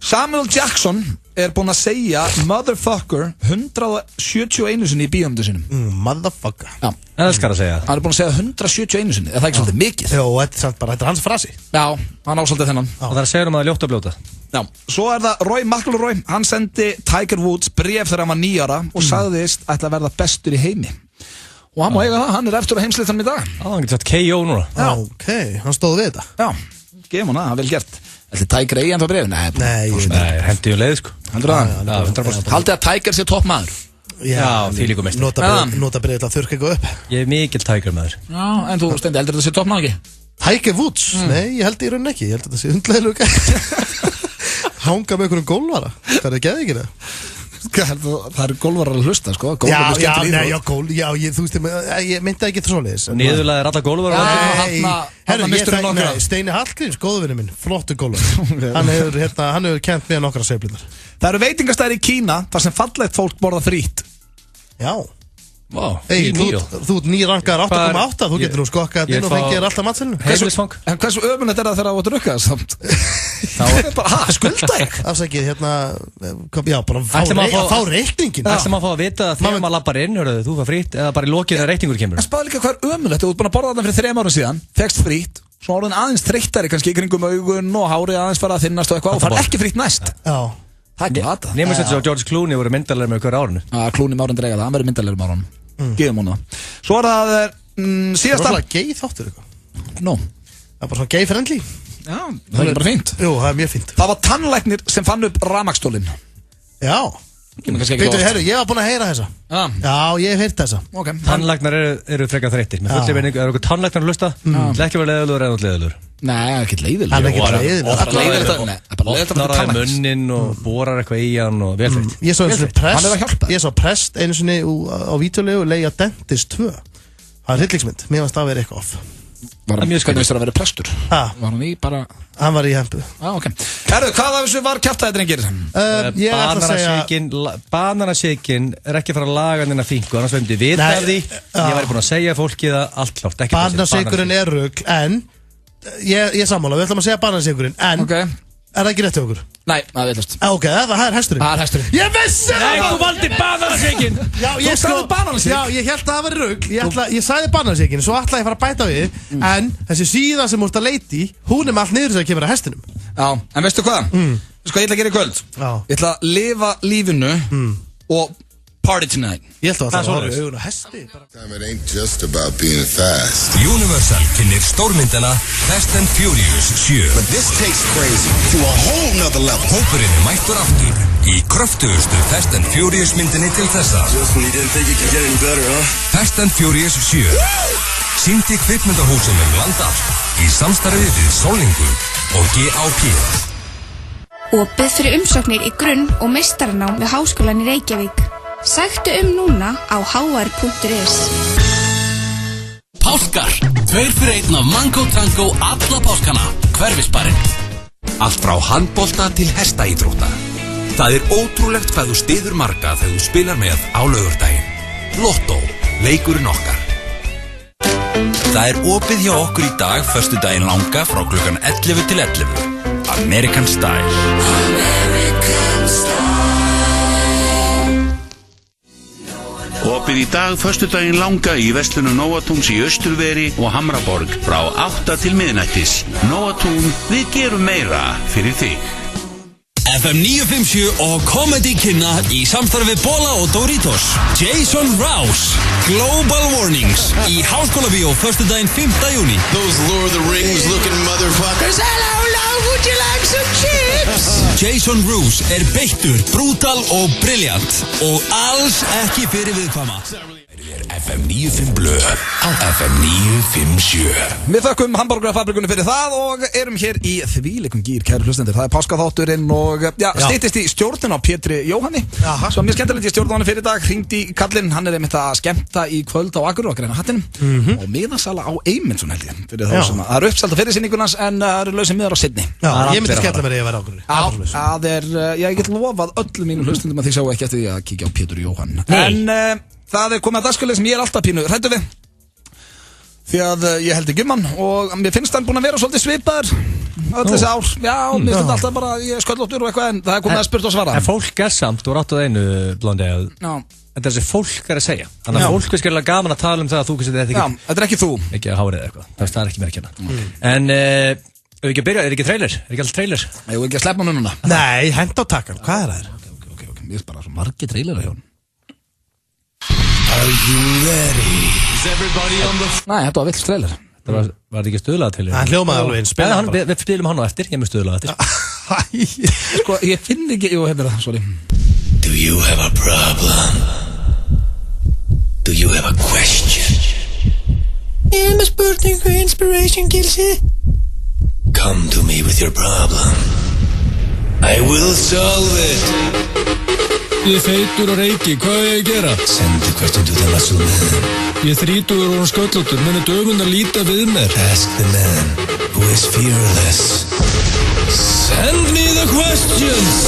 Samuel Jackson er búinn að segja motherfucker 171 sinni í bíómyndu sinum. Motherfucker. Já. Það skal að segja. Hann er búinn að segja 171 sinni. Er það ekki svolítið mikið? Jó, þetta er hans frasi. Já, hann ásaldið þennan. Og það er að segja að það er ljótt að bljóta. Já, svo er það Roy McIlroy. Hann sendi Tiger Woods bréf þegar hann var 9 ára og sagðist ætla að verða bestur í heimi. Og hann má eiga það, hann er eftir á heimslistanum í dag. Hann getur sagt KO núna. Já. Ok, hann stóð við þetta. Já, gefum hann það, vel gert. Ætli Tiger eigi ennþá bréf? Nei, hendi um leið, sko. Heldur það? 100%. Haldið að Tiger sé topp maður? Já, því líka mest. Nota bréf til að þurrka eitthvað upp. Ég er mikil Tiger maður. Já, en þú Steindi, heldur þetta sé topp maður ekki? Tiger Woods? Nei, ég held í rauninni ekki. Ég held að þetta sé hundleiluga. Hanga með einhverjum gólvara. Það er geði ekki það. Það eru gólvarar að hlusta, sko. Þú veist, ég myndi ekki það svoleiðis. Niðurlega er alla gólvarar. Steini Hallgríms, góðvinni minn, flottu gólvar. Hann hefur kent með nokkra sveiflunar. Það eru veitingastæðir í Kína þar sem fallegt fólk borða frít. Já. Wow, þú ert nýrankaðar 8,8. Þú getur nú skokkað inn og fengið alltaf matselinu. En hversu ömulegt er það þegar þú ert rukkað samt? Það er bara, skulda ég. Afsækið, já, bara að fá reikningin. Það sem að fá að vita að þegar maður lappar inn, þú fær frít, eða bara í lokið að reikningur kemur. En spáðu líka hvað er ömulegt, þú ert búin að borða þarna fyrir 3 árum síðan, fegst frít, svo orðin aðeins þreyttari kannski í kringum augun og hárið aðeins fara að þinnast og eitthvað og fara ekki frít næst. Já. Það er glata. Nefnum sér svo George Clooney voru myndarlegur með hverju árinu. Clooney má drega það, hann verður myndarlegur með árunum. Gefum hún það. Svo er það síðasta. Það er gay þáttur eitthvað. No. Það er bara svona gay friendly. Já, það er bara fínt. Jú, það er mjög fínt. Það var tannlæknir sem fann upp rafmagnsstólinn. Já. Veitu, herru, ég var búinn að heyra þessa. Já, ég hef heyrt þessa. Tannlæknar eru frekar þreyttir. Með fullri veiningu, er okkur tannlæknar að hlusta? Það er ekki verið leiðilegur eða leiðilegur. Nei, það er ekki leiðilegur. Það er ekki leiðilegur. Opnar aðeins munnin og borar eitthvað í hann og vel þreytt. Ég svo prest einu sinni á vítjulegu leigja Dentist 2. Það er hryllingsmynd. Mér fannst það að vera eitthvað off. Var hann hvernig vissir að vera prestur? Var hann í bara... Hann var í hempu. Ok. Herru, hvað af þessu var kjaftaði drengir? Ég ætla að segja... Bananashaken er ekki að fara að laga þennan fingu, annars veimdi við af því. Ég væri búin að segja fólki það allt klárt. Bananashakurinn er rugl, en... Ég er sammála, við ætlum að segja bananashakurinn, en... Er það ekki rétt hjá okkur? Nei, það er villast. Ok, það er hesturinn. Það er hesturinn. Ég vissi það! Nei, þú valdi bananashaken! Þú sagði bananashaken? Já, ég held að það var rugl. Ég sagði bananashaken, svo ætlaði ég að fara að bæta við. En þessi síða sem þú ert að leita í, hún er með allt niður sem kemur að hestinum. Já, en veistu hvað? Sko, ég ætla að gera í kvöld. Ég ætla að lifa lífinu og party tonight. Ég held að það var augun og hesti. It ain't just about being fast. Universal kynir stórmyndina Fast and Furious 7. But this takes crazy to a whole nother level. Hópurinn mættur aftur í kröftugustu Fast and Furious myndinni til þessa. Just when you didn't think it could get any better, huh? Fast and Furious 7. Sýnd í kvikmyndahúsum land allt í samstarfi við Sólningu og GAP. Opið fyrir umsóknir í grunn- og meistaranám við Háskólann í Reykjavík. Sæktu núna á hr.is. Páskar, 2 fyrir 1 af Mango Tango alla páskana, Hverfisbarinn. Allt frá handbolta til hestaíþrótta. Það ótrúlegt hvað þú styður marga þegar þú spilar með á laugardaginn. Lotto, leikurinn okkar. Það opið hjá okkur í dag, föstudaginn langa frá klukkan 11 til 11. American Style. American Style. Opið í dag, föstudaginn langa í verslunum Nóatúns í Austurveri og Hamraborg frá 8 til miðnættis. Nóatún, við gerum meira fyrir þig. FM 957 og Comedy kynna í samstarfi Bola og Doritos. Jason Rouse, Global Warnings í Háskólabíó föstudaginn 5. júní. Those Lord of the Rings looking motherfuckers. Hello, love, would you like some chips? Jason Rouse beittur, brútal og brilliant og alls ekki fyrir viðkvæma. FM 95 blöð á FM 957. Við þökkum Hamborgarafabrikunni fyrir það og erum hér í þvíleikum gír, kæru hlustendur. Það páskaþátturinn og styttist í stjórnin á Pétri Jóhanni. Svo mjög skemmtilegt í stjórnin fyrir dag. Hringdi í kallinn, hann einmitt að skemmta í kvöld á Akureyri og greina hattinum og miðasala á Eymundsson held ég. Fyrir þá sem það uppselda fyrir sýningunars en það eru lausir miðar á seinni. Já, ég myndi skella mér að vera Akureyri. Það ég get lofað öllum mínum hlustendum að þið sjá ekki eftir því að kíkja á Pétur Jóhann. En það komið að dagskrárlið sem ég alltaf pínu hræddur við. Því að ég held ekki hann og mér finnst hann búin að vera svolítið svipaður öll þessi ár. Já, mér finnst alltaf bara ég sköllóttur og eitthvað en það komið að spurt og svara. En fólk samt og rátt á einu Blondi að þetta þessi fólk að segja. Þannig að fólk er skilja gaman að tala það að þú þetta ekki. Já, þetta ekki þú. Ekki að hárið eitthvað. Það ekki mér að kenna. En ef ekki að byrja, ekki trailer? Ekki alltaf trailer? Ég vil ekki að sleppa núna. Nei, henda á takkan. Hvað það? Mér finnst bara svo margir trailer hjá hann. Are you ready? Is everybody on the... Nei, þetta var villst trailer. Þetta var þetta ekki stuðlað til? Hann hljómaði alveg einn spila. Við spilum hann á eftir, ég með stuðlað eftir. Sko, ég finn ekki, jú, hefur það, sorry. Do you have a problem? Do you have a question? Ég með spurningu, inspiration, Gilsi. Come to me with your problem. I will solve it. Ég feitur og reiki, hvað ég að gera? Send the question to the muscle man. Ég 30 og sköllóttur, menn dömun að líta við mér. Ask the man who is fearless. Send me the questions.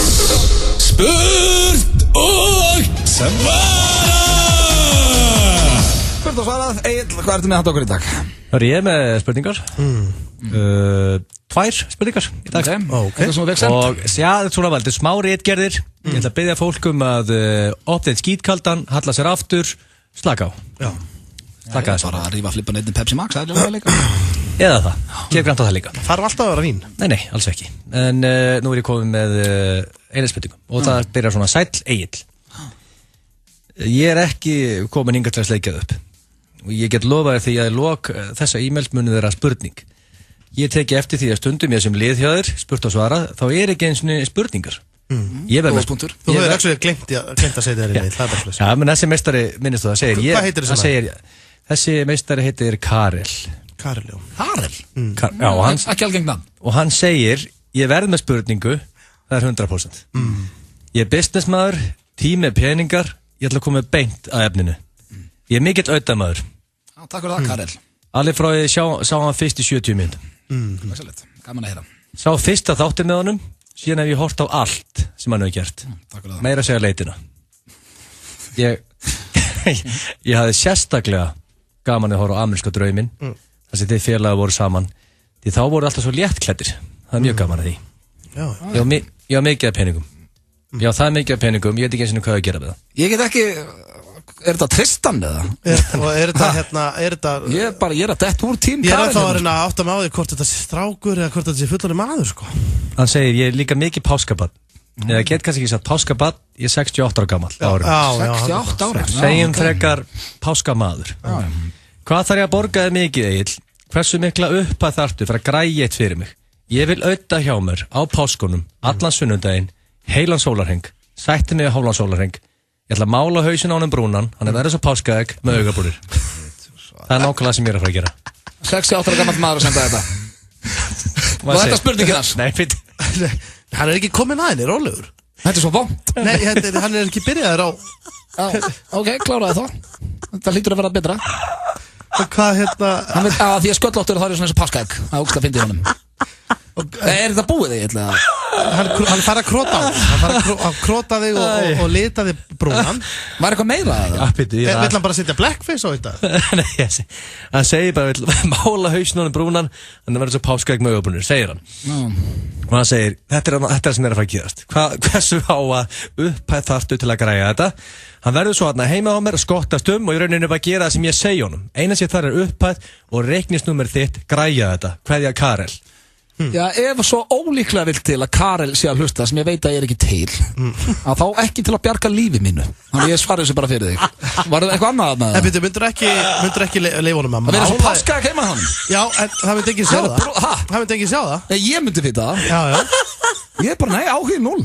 Spurt og svara. Spurt og svarað, Egill, hvað ertu með handa okkur í dag? Það ég með spurningar. 2 spurningar í dag. Þetta sem þú vekk sent. Og já, þetta er svona vel, þetta er smá ritgerðir. Ég ætla að biðja fólk að opna skítkaldan, halla sér aftur, slaka á. Já. Slaka þess. Bara að rífa flippan einnig Pepsi Max, það er alveg líka. Eða það, ég grænt á það líka. Þarf alltaf að vera vín? Nei, alls ekki. En nú er ég komið með eina spurningu og það byrjar svona sæll Egill. Ég er ekki komin hingað til að sleikja það upp. Og ég get lofaði því að í lok þessa e-mails muni þeirra spurning. Ég teki eftir því að stundum ég sem liðhjáður, spurt og svara, þá er ekki eins og spurningar. Góðspunktur. Þú hefur ekki glemt að segja það í leið, það er bara flest. Já, menn þessi meistari minnist þú það segir. Hvað heitir þessi maður? Þessi meistari heitir Karel. Karel, já. Karel? Já, og hann... Ekki algengt nafn. Og hann segir, ég verð með spurningu, það er 100%. Ég er businessmaður, tími peningar, ég ætla að koma beint að efninu. Ég er mikill auðamaður. Takk fyrir það, Karel. Allir frá ég sá hann fyrst í 70 mínútum. Gaman að heyra. Sá fyrsta þáttir með honum, síðan hef ég hort á allt sem hann hefur gert. Meira að segja leitina. Ég hafði sérstaklega gaman að horfa á ameríska drauminn, þar sem þið félagar voru saman. Því þá voru alltaf svo léttklæddir. Það er mjög gaman að því. Ég var mikið af peningum. Já, það er mikið af peningum, ég veit ekki eins og hvað að gera með það. Ég get ekki, þetta Tristan eða? Er þetta Ég er að dett úr tím Ég er þá að reyna að átta mig á því hvort þetta sé strákur eða hvort þetta sé fullorðinn maður sko. Hann segir, ég er líka mikið páskabarn. Ég get kannski ekki sagt páskabarn, ég er 68 ára gamall. 68 ára? Segjum frekar páskamaður. Hvað þarf ég að borga þér mikið, Egill? Hversu mikla upphæð þarftu fyrir að græja eitt fyrir mig? Ég vil auðta hjá mér á páskunum, allan sunnundaginn, heilan sólarhring, sætti mig á hálfan sólarhring. Ég ætla að mála hausin á hann brúnan, hann verið svo páskaegg með augabúrir. Það er nákvæmlega sem ég er að fara að gera. 68 ára gamall maður að senda þetta. Og þetta spurningin hans? Nei, fyrir. Hann er ekki komin að henni, rólegur. Þetta er svo vont. Nei, hann er ekki byrjaður á. Ok, kláraði þá. Þetta hlýtur að vera betra. Hvað Hann veit að því að sköllóttur þá er svona eins og páskaegg. Það ógst að fyndi honum. Er þetta búið þig eitthvað? Hann fara að króta á þig. Hann fara að króta þig og lita þig brúnan. Var eitthvað meira að það? Vill hann bara setja blackface á þetta? Nei, hann segir bara, vill mála hausinn á hann brúnan, hann verður svo páskaegg með augabúrir, segir hann. Og hann segir, þetta er sem er að fara að gerast. Hversu á að upphæð þarftu til að græja þetta? Hann verður svo heima á mér að skottast og í rauninu bara gera það sem ég segi honum. Eina sem þar er upphæð og reikningsnúmer þitt græja þetta. Kveðja Karel. Já, ef svo ólíklega vill til að Karel sé að hlusta sem ég veit að ég er ekki til að þá ekki til að bjarga lífi mínu. Þannig ég svarði þessu bara fyrir þig. Var það eitthvað annað með það? Myndur ekki leifa honum að mála? Það verður svo páskaegg heima hann. Já, en það myndi ekki sjá það. Það myndi ekki sjá það. Nei, ég myndi vita það. Já. Ég er bara, nei, áhugin 0.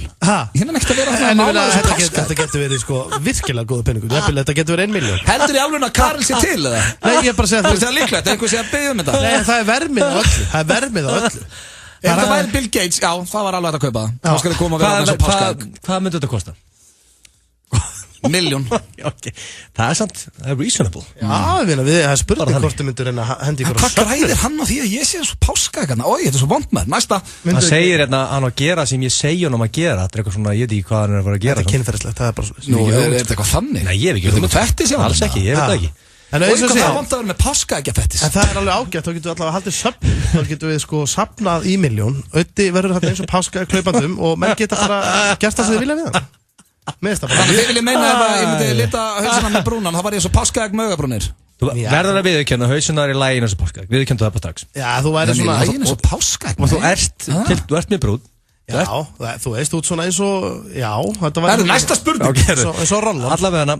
Ég er nekkert að vera að mála þessu páskaegg. Þetta getur verið sko virkilega góða peningur. Þetta getur verið 1 milljón. Heldur í alveg að Karel sé til eða? Nei, ég er bara að segja það er líklegt, einhver sé að biðja þetta. Nei, það er vermið á öllu. Það er vermið á öllu. Ef það væri Bill Gates, já, það var alveg hægt að kaupa það. Þá skal það koma að vera eins og páskaegg. Hvað myndi þetta kosta? 1 milljón. Okay. Það er samt, það er reasonable. Já, það er spurning hvort þú myndir reyna að hendi ykkur á söfnum. Hvað græðir hann á því að ég sé eins og páskaegg? Ói, þetta er svo vond með. Næsta. Hann segir hérna hann að gera sem ég segi honum að gera. Þetta er eitthvað svona, ég veit ekki hvað hann er að fara að gera. Þetta er kynferðislegt, það er bara svo. Nú, er þetta eitthvað þannig? Nei, ég hef ekki. Og eitthvað það vant að vera með páskaeggjafettis. En það er alveg ágætt, þá getum við allavega haldið söfn. Þá getum við sko safnað í 1 milljón. Öddi verður þetta eins og páskaegg-klaupandum og menn geta bara gert það sem þið vilja við hann. Þannig að þið viljið meina ef ég myndi lita hausina með brúnan, þá var ég svo páskaegg með augabrúnir. Þú verður að viðurkenna hausinar í lægin eins og páskaegg. Viðurkendu það bara strax. Já, þú væri svona lægin eins og páskaegg. Og þú ert með brún. Já, þú veist út svona eins og, já, þetta var... Það er næsta spurning. Eins og Roland. Allavega hana,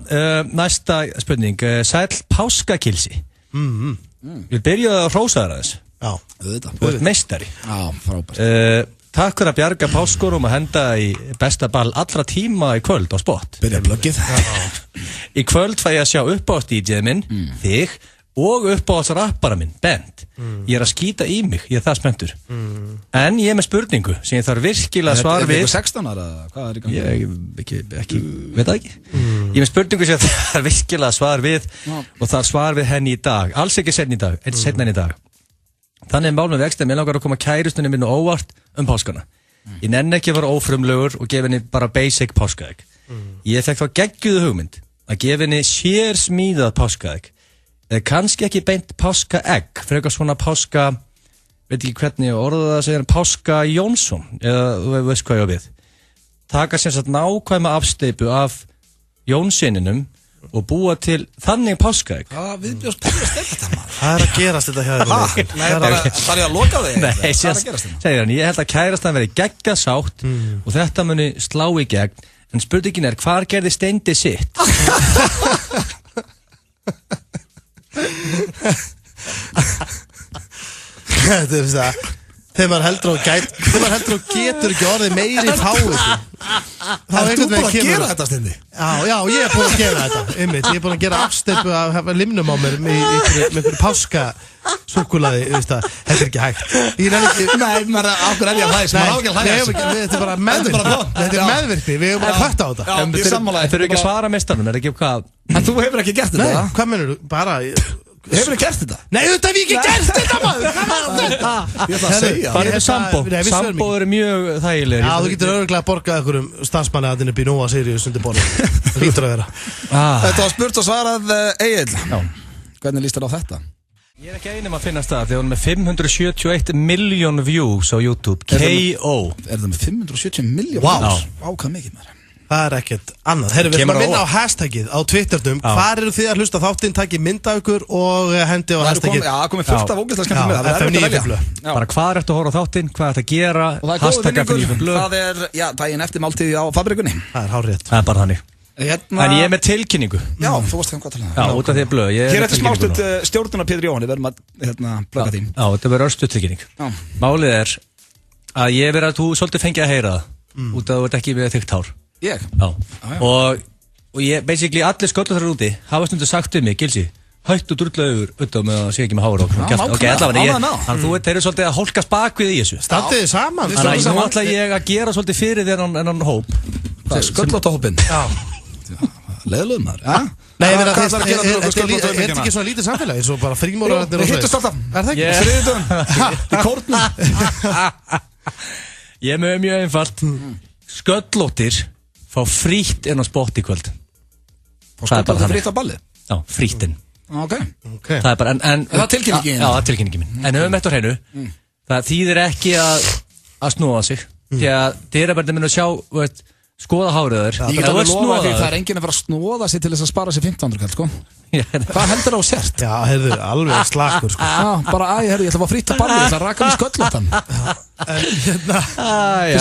næsta spurning, sæll páskakilsi. Við byrjuðum að hrósa þér aðeins. Já. Þú ert meistari. Já, frábært. Takk fyrir að bjarga páskurum og henda í besta ball allra tíma í kvöld á Spot. Byrja blöggið. Í kvöld fæ ég að sjá uppáhalds DJ-ið minn, þig, og uppáhalds rappara minn, Bent. Ég er að skýta í mig, ég er það spenntur. En ég er með spurningu sem ég þarf virkilega svar við. Er þetta 16 ára? Hvað er í gangi? Ég ekki, veit það ekki. Ég er með spurningu sem ég þarf virkilega svar við og það er svar við henni í dag. Alls ekki seinna í dag, seinna en í dag. Þannig er mál með vexti að mér langar að koma kærustunni minni óvart óvart Ég nenni ekki að vera ófrumlegur og gefa henni bara basic páskaegg. Ég fekk þá geggjuðu hugmynd að gefa henni sérsmíðað páskaegg. Kannski ekki beint páskaegg, frekar svona páska, veit ekki hvernig ég orða það, segja páska Jónsson, eða þú veist hvað ég á við. Taka sem sagt nákvæma afsteypu af Jónsinninum og búa til þannig páskaegg. Hvað viðbjóðs búið að stefna þetta maður? Það er að gerast þetta hjá þér. Nei, bara ég að loka þig. Nei, segir hann, ég held að kærastan verði gegga sátt og þetta muni slá í gegn, en spurningin er, hvar gerði Steindi sitt? Þetta er það. Þegar maður heldur og getur ekki orðið meiri fáið. Það er þú búin að gera þetta, Steindi? Já, ég er búin að gera þetta. Ég er búin að gera afsteypu af limnum á mér með einhverju páskasúkkulaði, þetta er ekki hægt. Nei, maður ákveður er ég að hlæs, maður á ekki að hlæs. Þetta er bara meðvirkni. Þetta er meðvirkni, við erum bara að hvætta á þetta. Já, ég sammála. Þurfu ekki að svara meistarnum, er ekki hvað? En þú hefur ekki gert þetta? Nei, hvað mennur þú? Bara... Hefur þið gert þetta? Nei, þetta hef ég ekki gert þetta, maður! Ég ætla að segja. Það er sambó. Sambó eru mjög þægilegir. Já, þú getur örgulega að borga einhverjum starfsmanni að þinni Binóa Sirius undir borðið. Það lítur að vera. Þetta var spurt og svarað Egill. Hvernig líst þér á þetta? Ég er ekki einum að finna stað þegar hún er með 571 million views á YouTube. K.O. Er það með 570 million views? Á, hvað mikið maður? Það er ekkert annað. Herru, við erum að minna á hashtagið á Twitternum. Hvar eru þið að hlusta þáttinn, takið mynda ykkur og hendi á hashtagið? Já, komið fullt af ógeðslega skemmtum með. Það er erfitt að velja. Bara hvað ertu að horfa á þáttinn, hvað ertu að gera, hashtag FM95 blöð. Það er, daginn eftir máltíði á fabrikunni. Það er hárrétt. Það er bara þannig. En ég er með tilkynningu. Já, þú varst þeim hvað talað. Já, út af því blöð. Hér eftir smástund stjórnuna Pétur Jóhann, við verðum að plugga því. Já, þetta verður örstuð tilkynning. Málið er að ég verið að þú svolítið fengið að heyra það út af þú ert ekki með þykkt hár. Ég? Já. Og ég, basically, allir sköllar þar úti hafa stundu sagt um mig, Gilsi, hætt og drullaður auðvitað með að sé ekki með hár og kjafta. Ok, allavega, þannig þú eru svolítið að hólkast bakvið í þessu. Standið saman. Þannig nú ætla ég að gera svolítið fyrir þennan hóp. Það er sköllóttahópinn. Já. Leðluðum maður, ja? Nei, ég meina, þetta er ekki svona lítið samfélag, eins og bara frímúrarnir og svo. Við hittust alltaf. Er það ekki? Þriðjudaginn. Í kórnum. Ég er með mjög einfalt. Sköllóttir fá frítt inn á spott í kvöld. Fá sköllóttir frítt á ballið? Já, frítt inn. Ok. Það er bara, en það er tilkynningin? Já, það er tilkynningin minn. En höfum eftir hreinu, það þýðir ekki að snúa sig. Því að dyrabærnir minn að sjá, veit, skoða háröður. Ég get alveg lofa því það er enginn að fara að snóða sig til þess að spara sér 1500 kall, sko. Hvað heldur á sért? Já, heyrðu, alveg slakur, sko. Já, bara, heyrðu, ég ætla að fá frítt að ballið, ég ætla að raka með sköllóttan.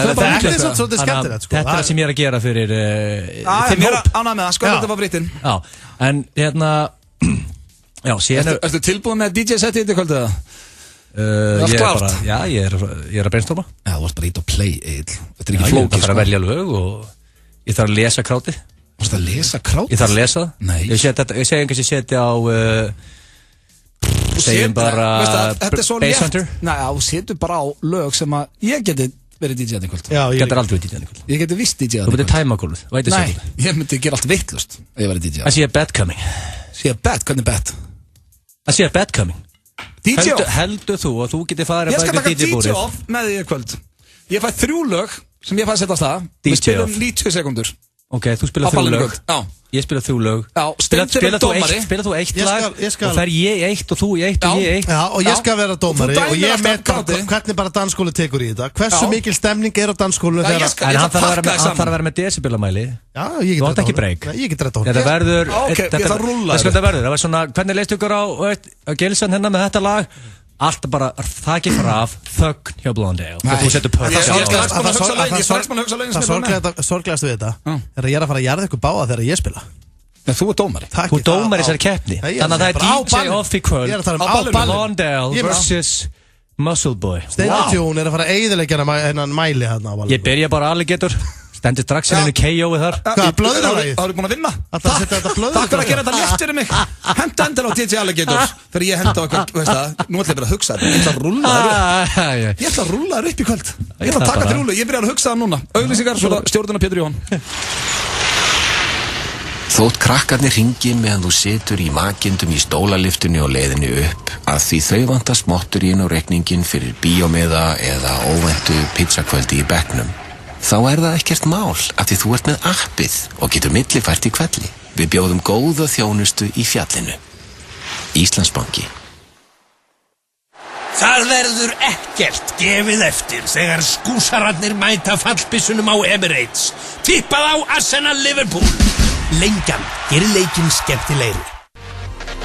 Þetta er svolítið skemmtilegt, sko. Þetta er það sem ég er að gera fyrir þinn hóp. Ánægð með það, sköllóttan var frítinn. Já, en já, síðan... Ertu tilbúin með DJ-settið í kvöldið það? Ég er að brainstorma. Já, þú varst bara ít og play, Egill. Þetta er ekki flókið, sko. Ég þarf að velja lög og ég þarf að lesa krátið. Þú varst að lesa krátið? Ég þarf að lesa það. Nei. Ég segi einhvers ég seti á segjum bara Bass Hunter. Nei, þú setur bara á lög sem að ég geti verið DJ-að í kvöld. Já, ég getur aldrei verið DJ-að í kvöld. Ég geti vist DJ-að í kvöld. Þú myndir tæma gólfið. Nei, ég myndi gera allt vittlust ef ég verið DJ-að. I see a bet coming. See a bet? Hvernig bet? I see a bet coming. DJ off? Heldur þú að þú geti farið að bæta DJ-búrið? Ég skal taka DJ off með því í kvöld. Ég fæ 3 lög sem ég fæ að setja á stað. Við spilum 90 sekundur. Ok, þú spila 3 lög. Já. Ég spila 3 lög. Já, Steindir er dómari. Spila þú 1 lag og fer ég 1 og þú 1 og ég 1. Já, og ég skal vera dómari og ég met hvernig bara dansskóli tekur í þetta. Hversu mikil stemning er á dansskólinu þegar... En hann þarf að vera með decibellamæli. Já, ég get þetta. Þú átt ekki breyk. Ég get þetta. Þetta verður... Ok, ég ætla að rúlla þetta. Það verður svona, hvernig leist ykkur á Gilsan hérna með þetta lag? Allt bara þakki frá af þögn hjá Blondale. Þú setur pökk. Ég er strax mann að hugsa lögin sem er það. Sorglegast við þetta er að ég er að fara að jarða ykkur báða þegar ég spila. En þú er dómari. Þú er dómari þessari keppni. Þannig að það er DJ off í kvöld. Ég er að tala um á Blondale versus Muscle Boy. Steinatjón er að fara að eyðileggja hennan mæli hérna á ballinu. Ég byrja bara alligator. Stendur strax henni KO-ið þar. Hvað, blöðurlagið? Það eru búin að vinna. Takk fyrir að gera þetta létt fyrir mig. Henda endur á DJ Alligator. Þegar ég henda á eitthvað, veist það, nú ætla ég bara að hugsa þetta. Ég ætla að rúlla þér upp. Ég ætla að rúlla þér upp í kvöld. Ég ætla að taka þér rúlu. Ég byrja að hugsa það núna. Auglýsingar, svo stjórnuna Pétur Jóhann. Þótt krakkarnir hringi meðan þú situr í makindum í stólaliftunni og leiðinni upp að því þau vantar smottur í inn á reikningin fyrir bíómiða eða óvæntu pizzakvöldi í bekknum. Þá er það ekkert mál af því þú ert með appið og getur millifært í hvelli. Við bjóðum góða þjónustu í fjallinu. Íslandsbanki. Það verður ekkert gefið eftir þegar skúsararnir mæta fallbissunum á Emirates. Tippað á Arsenal Liverpool. Lengjan gerir leikinn skemmtilegri.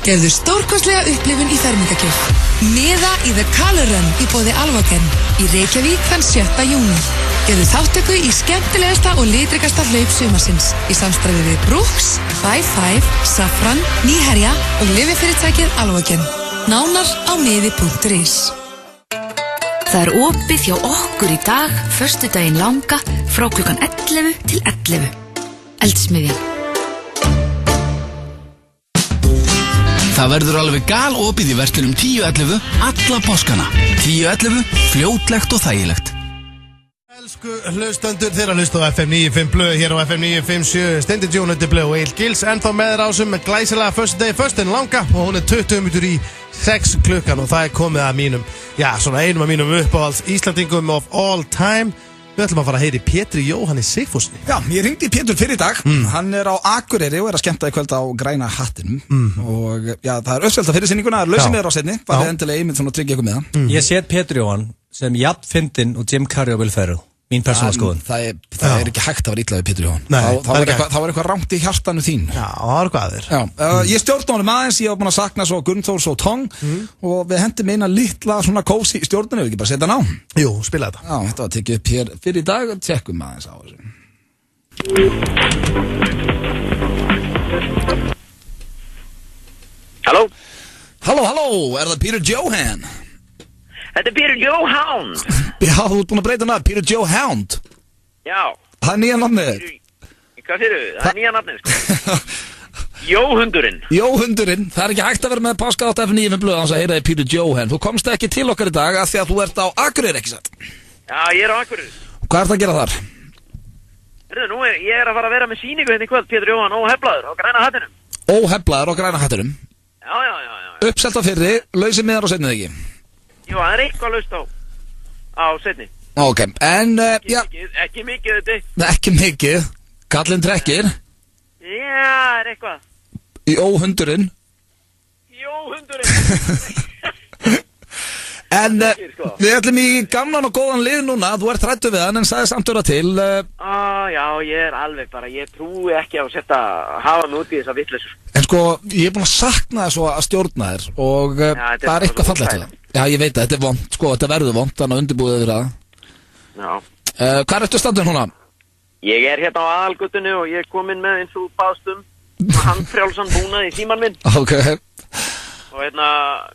Gefðu stórkostlega upplifun í fermingagjöf. Miða í The Color Run í boði Alvogen í Reykjavík þann 7. júní. Gefðu þáttöku í skemmtilegasta og litrikasta hlaup sumarsins í samstarfi við Brooks, 5-5, Safran, Nýherja og lyfjafyrirtækið Alvogen. Nánar á miði.is. Það er opið hjá okkur í dag, föstudaginn langa, frá klukkan 11 til 11. Eldsmiðjan. Það verður alveg galopið í verslunum 10.11 alla páskana. 10.11, fljótlegt og þægilegt. Elsku hlustendur, þeirra hlustu á FM 95 blöð hér á FM 957. Steindi Jónundi blöð og Egill Gils ennþá með rásum með glæsilega föstudaginn langa og hún er 20 minútur í 6 klukkan og það er komið að mínum, svona einum af mínum uppáhalds Íslandingum of all time. Við ætlum að fara að heyri Pétri Jóhanni Sigfússyni. Já, ég ringdi Pétur fyrir í dag. Hann er á Akureyri og er að skemmta í kvöld á Græna hattinum. Og það er auðvelt að fyrir sýninguna, það er lausin á seinni. Bara endilega einmitt svona tryggja ykkur með það. Ég set Pétur Jóhann sem jafn fyndinn og Jim Carrey og Will Ferrell. Mín persónulega skoðun. Það er ekki hægt að vera illa við Pétur Jóhann. Það var eitthvað rangt í hjartanu þín. Já, það var eitthvað aðeir. Ég stjórna honum aðeins, ég var búin að sakna svo Gunnþórs og Tong og við hendum eina litla svona kósi í stjórninu, við ekki bara setja hann á. Jú, spila þetta. Já, þetta var tekið upp hér fyrir í dag og tjekkum aðeins á þessu. Halló, er það Peter Johan? Þetta er Peter Johan. Já, þú ert búin að breyta nafn, Peter Johan. Já. Það er nýja nafnið. Hvað fyrir þú? Það er nýja nafnið, sko. Jóhundurinn. Jóhundurinn, það er ekki hægt að vera með páskaðátt F9 með blöð hans að heyra þig Peter Johan. Þú komst ekki til okkar í dag af því að þú ert á Akureyri, ekki satt? Já, ég er á Akureyri. Hvað ert að gera þar? Ég er að fara að vera með sýningu hérna í kvöld, Pétur Jóhann, óheflaður á Græna hattinum. Óheflaður á Græna hattinum? Já. Uppselt á fyrri, lausið miðar á seinni ekki? Jú, það er eitthvað laust á seinni. Ok, en, já. Ekki mikið þetta. Ekki mikið, kallinn trekkir. Já, það er eitthvað. Jóhundurinn. En við ætlum í gamlan og góðan lið núna. Þú ert hræddur við hann en sagði samt vera til. Já, ég er alveg bara, ég trúi ekki á að hafa mig út í þessa vitleysu. En sko, ég er búin að sakna þess að stjórna þér og það er eitthvað fallegt við það. Já, ég veit að þetta er vont, sko, þetta verður vont, þannig að undirbúið yfir það. Já. Hvað ertu standið núna? Ég er hérna á aðalgötunni og ég er komin með eins og baðstum handfrjálsan búnað í síman minn. Ok. Og hérna,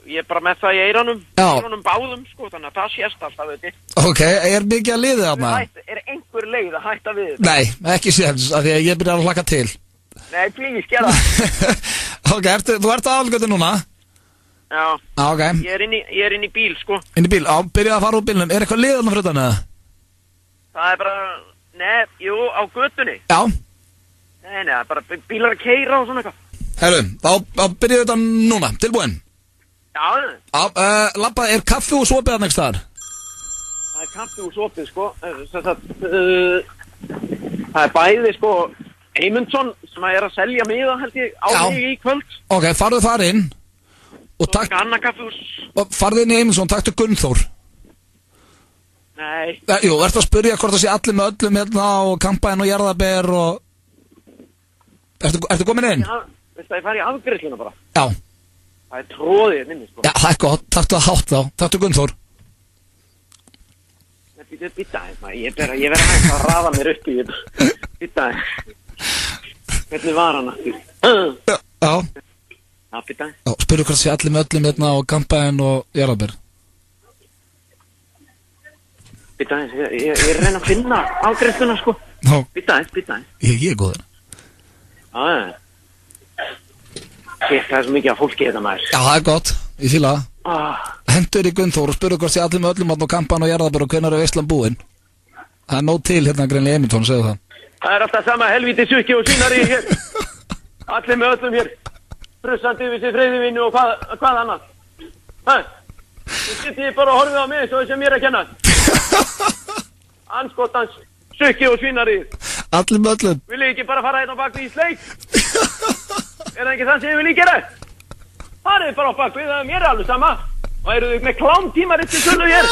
ég er bara með það í eiranum báðum, sko, þannig að það sést alltaf, veit ég. Ok, er mikið að liðið þarna? Er einhver leið að hætta við þetta? Nei, ekki séns, af því að ég byrja að hlaka til. Nei, please, gera það. Ok, þú ert á aðalgötunni núna? Já. Ok. Ég er inn í bíl, sko. Inn í bíl, byrjaði að fara úr bílnum. Er eitthvað liðan á frutan eða? Það er bara, jú, á götunni. Já. Nei, það er bara bílar að keyra og svona eitthvað. Herru, þá byrjuðu þetta núna, tilbúin? Já. Labba, er kaffi og sopið að nekst þar? Það er kaffi og sopið, sko. Það er bæði, sko, Eymundsson sem er að selja miða, held ég, á mig í kvöld. Ok, farðu þar inn. Og takk annað kaffihús. Og farðu inn í Eymundsson, taktu Gunnþór. Nei. Jú, ertu að spyrja hvort það sé allir með öllum hérna og kampaðin og jarðaber og... Ertu komin inn? Já, veist að ég fari í afgreiðsluna bara. Já. Það er tróðið inni, sko. Já, það er gott, taktu það hátt þá, taktu Gunnþór. Býta aðeins, ég verði hægt að raða mér upp í þetta. Býta aðeins. Hvernig var hann aftur? Já. Já, býta aðeins. Já, spyrðu hvort það sé allir með öllum hérna og kampaðin og jarðaber. Býta aðeins, ég er að reyna að finna afgreiðsluna, sko. Já. Býta aðeins. Ég er góður. Já. Það er svo mikið af fólki þetta maður. Já, það er gott, ég fíla það. Hendur í Gunnþór og spurðu hvort sé allir með öllum og kampan og jarðaber og hvenær er veislan búinn. Það er nóg til hérna greinlega Eymundsson, segðu það. Það er alltaf sama helviti sukki og sínari hér. Allir með öllum hér. Brussandi yfir sig freyðivinnu og hvað annað. Þú sittir bara og horfið á mig svo sem ég er að kenna. Anskotans sukki og sínari. Allir með öllum. Vil ég ekki bara fara hérna á bakvið í sleik? Er það ekki það sem ég vil í gera? Farið bara á bakvið, það er mér alveg sama. Og eru þau með klámtímaritt til sölu hér?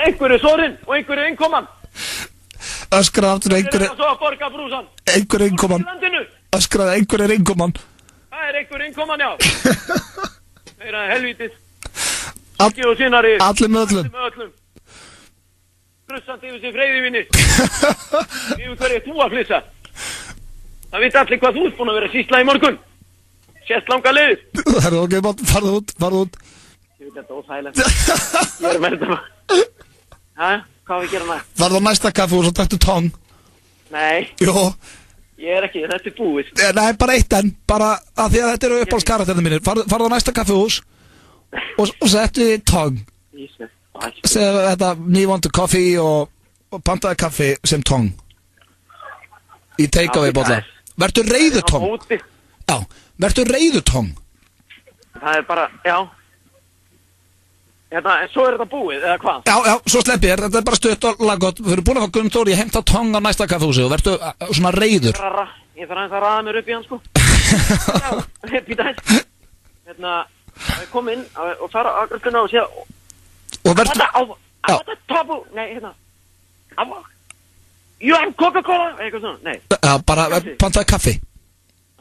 Einhver er sorinn og einhver er innkoman. Öskraði aftur einhver er... Þeir eru svo að borga brúsan. Einhver er innkoman. Öskraði einhver er innkoman. Það er einhver innkoman, já. Þeir eru helvítið. Ekki og sinari. Allir með öllum. Brussandi yfir sig freyðivinni. Yfir hverju þú að flissa. Það veit allir hvað þú ert búin að vera sísla í morgun. Sérst langa leiðir. Það er ok, farðu út. Ég veit þetta óþægilegt. Ég er með þetta. Hvað við gera næst? Farðu á næsta kaffihús og taktu Tong. Nei. Jó. Ég er ekki, þetta er búið. Nei, bara eitt enn. Bara að því að þetta eru uppáhaldskarakterinn mínir. Farðu á næsta kaffihús og settu Tong. Segðu þetta nývondu kaffi og pantaði kaffi sem Tong. Í take-away bolla. Vertu reiður Tong. Já, vertu reiður Tong. Það er bara, já. Svo er þetta búið, eða hvað? Já, svo slepp ég, þetta er bara stutt og laggott. Við erum búin að fá Gunnþór, ég heimta Tong á næsta kaffehúsi og vertu svona reiður. Ég þarf aðeins að raða mér upp í hann, sko. Já, býta hægt. Kom inn og fara á gröfluna og sé... I want a tofu. Nei, hérna. You have Coca-Cola? Eitthvað svona, nei. Já, bara pantaði kaffi.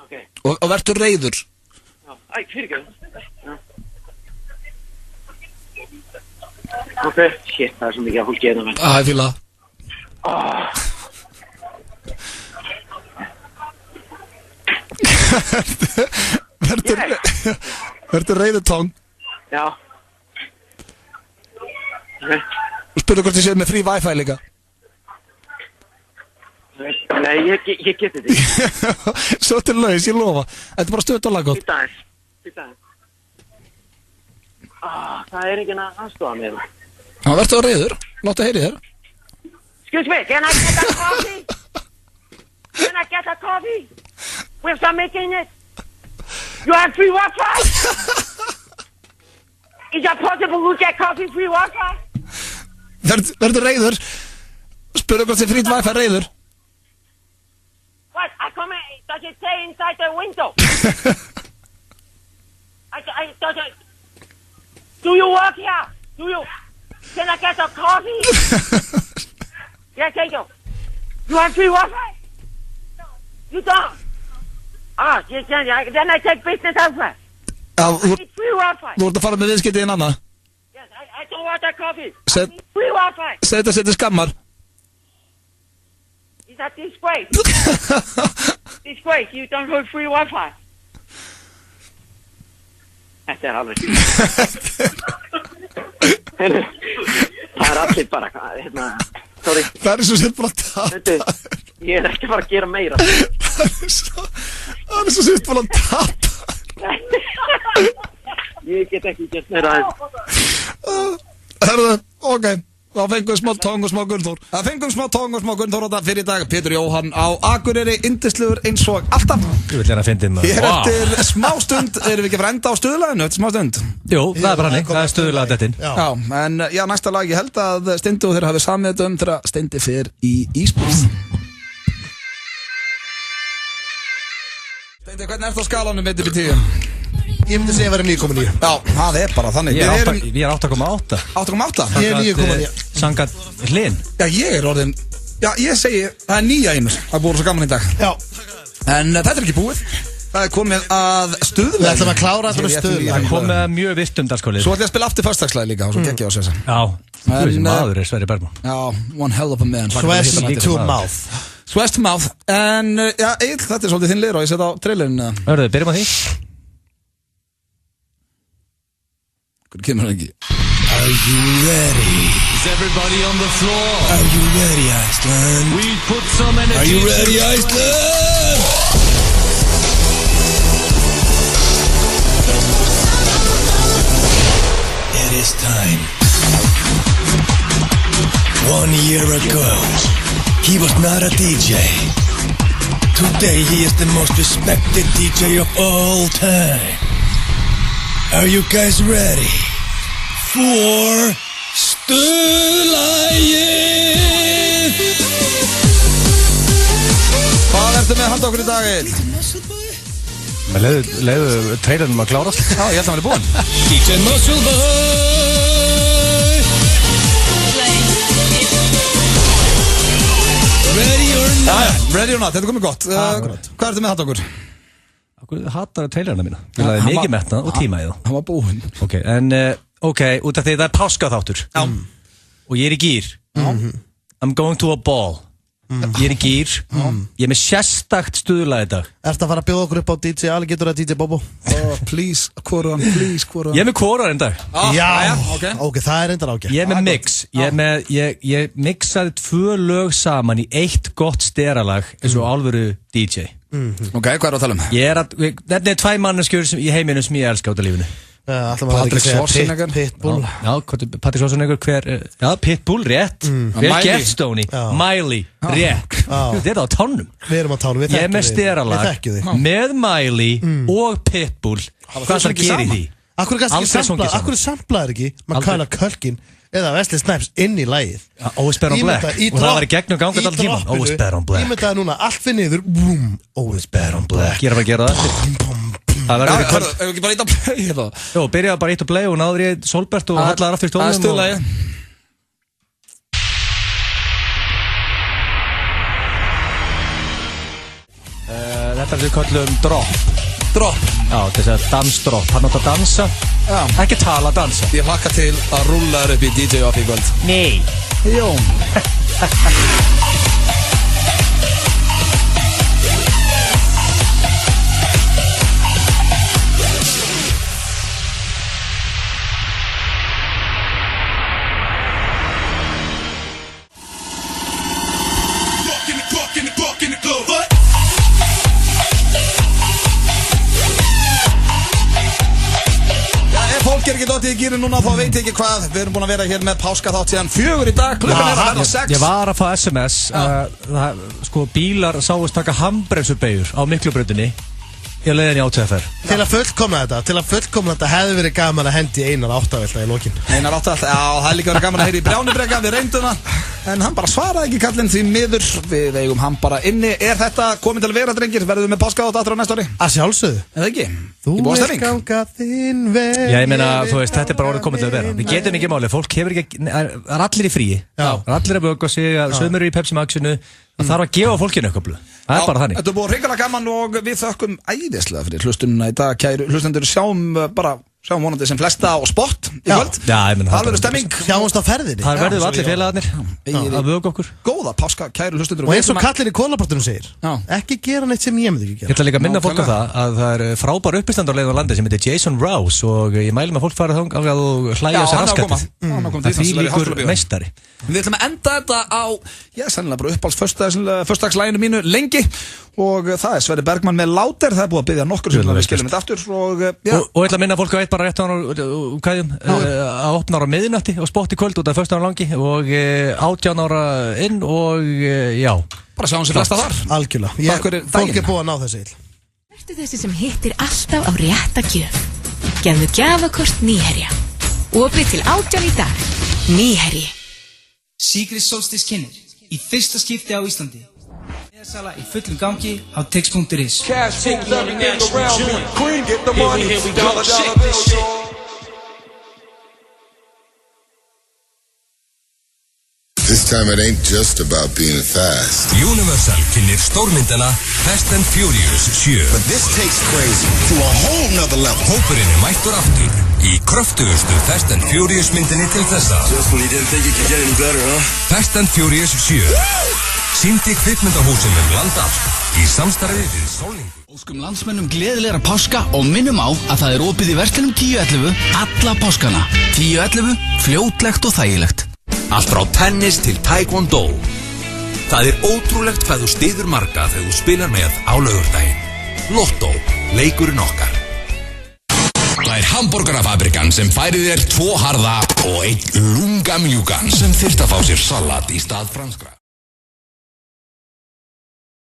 Ok. Og verður reiður. Já, fyrirgefðu. Ok, shit, það svo mikið að fólki hérna með. Ég fíla það. Verður reiður tón. Já. Ok. Spurðu hvort þið séu með frí Wi-Fi líka. Nei, ég geti þetta ekki. Svo til laus, ég lofa. Þetta bara stöðt og laggótt. Býta aðeins. Það enginn að aðstofa mér. Það verður það reiður. Láttu heyri þér. Excuse me, can I get a coffee? Can I get a coffee? With some making it? You have free Wi-Fi? Is it possible to get coffee free Wi-Fi? Verður reiður. Spurðu hvort þið frýtt Wi-Fi reiður. What? I come in, does it say inside the window? Does it... Do you work here? Can I get a coffee? Yes, thank you. You have free Wi-Fi? No. You don't? Yes, then I take business elsewhere. I need free Wi-Fi. Þú ert að fara með viðskiptið inn annað. Yes, I don't want that coffee. I need free Wi-Fi. Þetta setið skammar. Is that disgrace? Disgrace, you don't have free Wi-Fi. Þetta alveg. Það allir bara, hérna, sorry. Það svo sér bara tata. Ég ekki að fara að gera meira. Það svo sér bara tata. Ég get ekki gert meira aðeins. Herðu, ok. Það fengum smá tóng og smá Gunnþór. Það fengum smá tóng og smá Gunnþór þetta fyrir í dag. Pétur Jóhann á Akureyri, yndislegur eins og alltaf. Ég vil hérna að finna maður. Hér eftir smá stund, erum við ekki að fara enda á stöðuleginu eftir smá stund? Jú, það er bara hannig, það er stöðulega dettin. Já, en já, næsta lag, ég held að Steindi og þeir hafi samið þetta þegar Steindi fer í ísbúð. Steindi, hvernig ert á skalanum 1-10? Ég myndi segja að vera 9,9. Já, það er bara þannig. Ég er 8,8. 8,8? Ég er 9,9. Sangat hlinn. Já, ég er orðin, já, ég segi, það er 9 í mér. Það er búið svo gaman í dag. Já. En þetta er ekki búið. Það er komið að stuðlega. Við ætlum að klára þetta með stuðlega. Það er komið að mjög vitt dagskvölið. Svo ætlum ég að spila aftur föstudagsslag líka og svo gekk ég á þessu. Já, þú veist maður er Sverrir Bergman. Já, one hell of a man. Sweat to mouth. Sweat to mouth. En, já, Egill, þetta er svolítið þinn liður og ég set á trailerinu. Hörðu, byrjum á því. Hvernig kemur það ekki? Are you ready? Is everybody on the floor? Are you ready, Iceland? We put some energy. Are you ready, Iceland? It is time. 1 year ago, he was not a DJ. Today he is the most respected DJ of all time. Are you guys ready for Stuðlagið? Hvað ertu með að halda okkur í dag, Egill? Leiðu trailerinn að klárast. Já, ég held að hann er búinn. DJ Muscle Boy. Ready or not? Ready or not, þetta er komið gott. Hvað ertu með að halda okkur? Þú hatar trailerina mína. Ég laði mikið metnað og tíma í það. Hann var búinn. Ok, en ok, út af því það er páskaþáttur. Já. Og ég er í gýr. I'm going to a ball. Ég er í gýr. Ég er með sérstakt stuðlag í dag. Ertu að fara að bjóða okkur upp á DJ Alligator eða DJ Bobo? Please, hvoran, please, hvoran. Ég er með hvoran í dag. Já, ok, það er reyndar ágætt. Ég er með mix. Ég mixaði 2 lög saman í eitt gott steralag eins og alvöru DJ. Ok, hvað er að tala um? Þetta er 2 manneskjur í heiminum sem ég elska út af lífinu. Patrick Schwarzenegger. Pitbull. Já, Patrick Schwarzenegger, já, Pitbull, rétt. Vel gert, Stoney. Miley, rétt. Þetta er á tánum. Við erum á tánum, við þekkjum þig. Ég er með steralag með Miley og Pitbull. Hvað það gerir því? Akkur samplaður ekki Macaulay Culkin eða Wesley Snipes inn í lagið? Always Better on Black. Og það var í gegnum gangat all tíman. Always Better on Black. Ég myndi að núna allt fyrir niður. Always Better on Black. Ég er að gera það. Það verður ekki bara eitt að play hérna. Jó, byrjaði bara eitt að play og náður ég Solbert og hallaði aftur í stólnum. Það er stuðlagi. þetta sem við kallum drop. Drop? Já, þess að dansdrop. Hann átt að dansa, ekki tala, dansa. Ég hlakka til að rúlla þér upp í DJ Off í kvöld. Nei. Jó. Fólk ekki dottið í gýri núna, þá veit ég ekki hvað. Við erum búin að vera hér með páskaþátt síðan 4 í dag, klukkan er að verða 6. Ég var að fá SMS, sko bílar sáust taka handbremsubeyjur á Miklubrautinni í leiðinni á ÁTFR. Til að fullkomna þetta hefði verið gaman að hendi Einar Áttavelta í lokin. Einar Áttavelta, já, það er líka verið gaman að heyra í Brjánubreka, við reyndum það. En hann bara svaraði ekki kallinn því miður. Við eigum hann bara inni. Er þetta komin til að vera, drengir? Verðum við með páskaþátt aftur á næsta ári? Að sjálfsögðu. Eða ekki? Þú vilt ganga þinn veg. Já, ég meina, þú veist, þetta er bara orðið komin til að vera. Við getum ekki máli, fólk hefur ekki, er allir í fríi. Allir að bögga sig, sömur í Pepsi Maxinu. Það þarf að gefa fólkinu eitthvað blöð. Það er bara þannig. Þetta er búið hrikalega gaman og við þökkum æðislega fyrir hlustununa í dag, kæru hlustendur. Sjáum vonandi sem flesta á spott í kvöld. Já, ég menn það verður stemming. Sjáumst á ferðinni. Það verður allir félagarnir að vögga okkur. Góða páska, kæru hlustendur. Og eins og kallinn í kólaportunum segir, ekki gera neitt sem ég myndi ekki gera. Ég ætla líka að minna fólk á það að það er frábær uppistand á leiðin á landi sem heitir Jason Rouse og ég mæli með fólk farið þangað og hlæja sér raskatið. Það því líkur meistari. Við ætlum að enda þetta á, sennilega bara uppáhalds föstudagslæginu mínu lengi og það er Sverrir Bergmann með Láter, það er búið að biðja nokkur sem við skilum þetta aftur og ég ætla að minna fólk á eitt bara rétt á kæðum að opna ára miðnætti og spott í kvöld út af föstudagur langi og 18 ára inn og já. Bara sjáum sér flesta þar. Algjörlega. Fólk er búið að ná þessi ill. Vertu þessi sem hittir alltaf á rétta gjöf. Gefðu gjafakort Nýherja. Opið til 18 í dag. Nýherji. Secret Solstice kynir í fyrsta skipti á Íslandi. Sala í fullum gangi á tix.is. Cash takes everything around me. Queen get the money. Here we go. Shake this shit. This time it ain't just about being fast. Universal kynir stórmyndina Fast and Furious 7. But this takes crazy to a whole nother level. Hópurinn mættur aftur í kröftugustu Fast and Furious myndinni til þessa. Just when you didn't think it could get any better, huh? Fast and Furious 7. Sýndi kvikmyndahúsum land allt í samstarfi við Sólningu. Óskum landsmönnum gleðilegra páska og minnum á að það er opið í verslinum 10.11 alla páskana. 10.11, fljótlegt og þægilegt. Allt frá tennis til taekwondo. Það er ótrúlegt hvað þú styður marga þegar þú spilar með á laugardaginn. Lotto, leikurinn okkar. Það er Hamborgarafabrikan sem færir þér 2 harða og 1 lunga mjúkan sem þyrft að fá sér salat í stað franskra.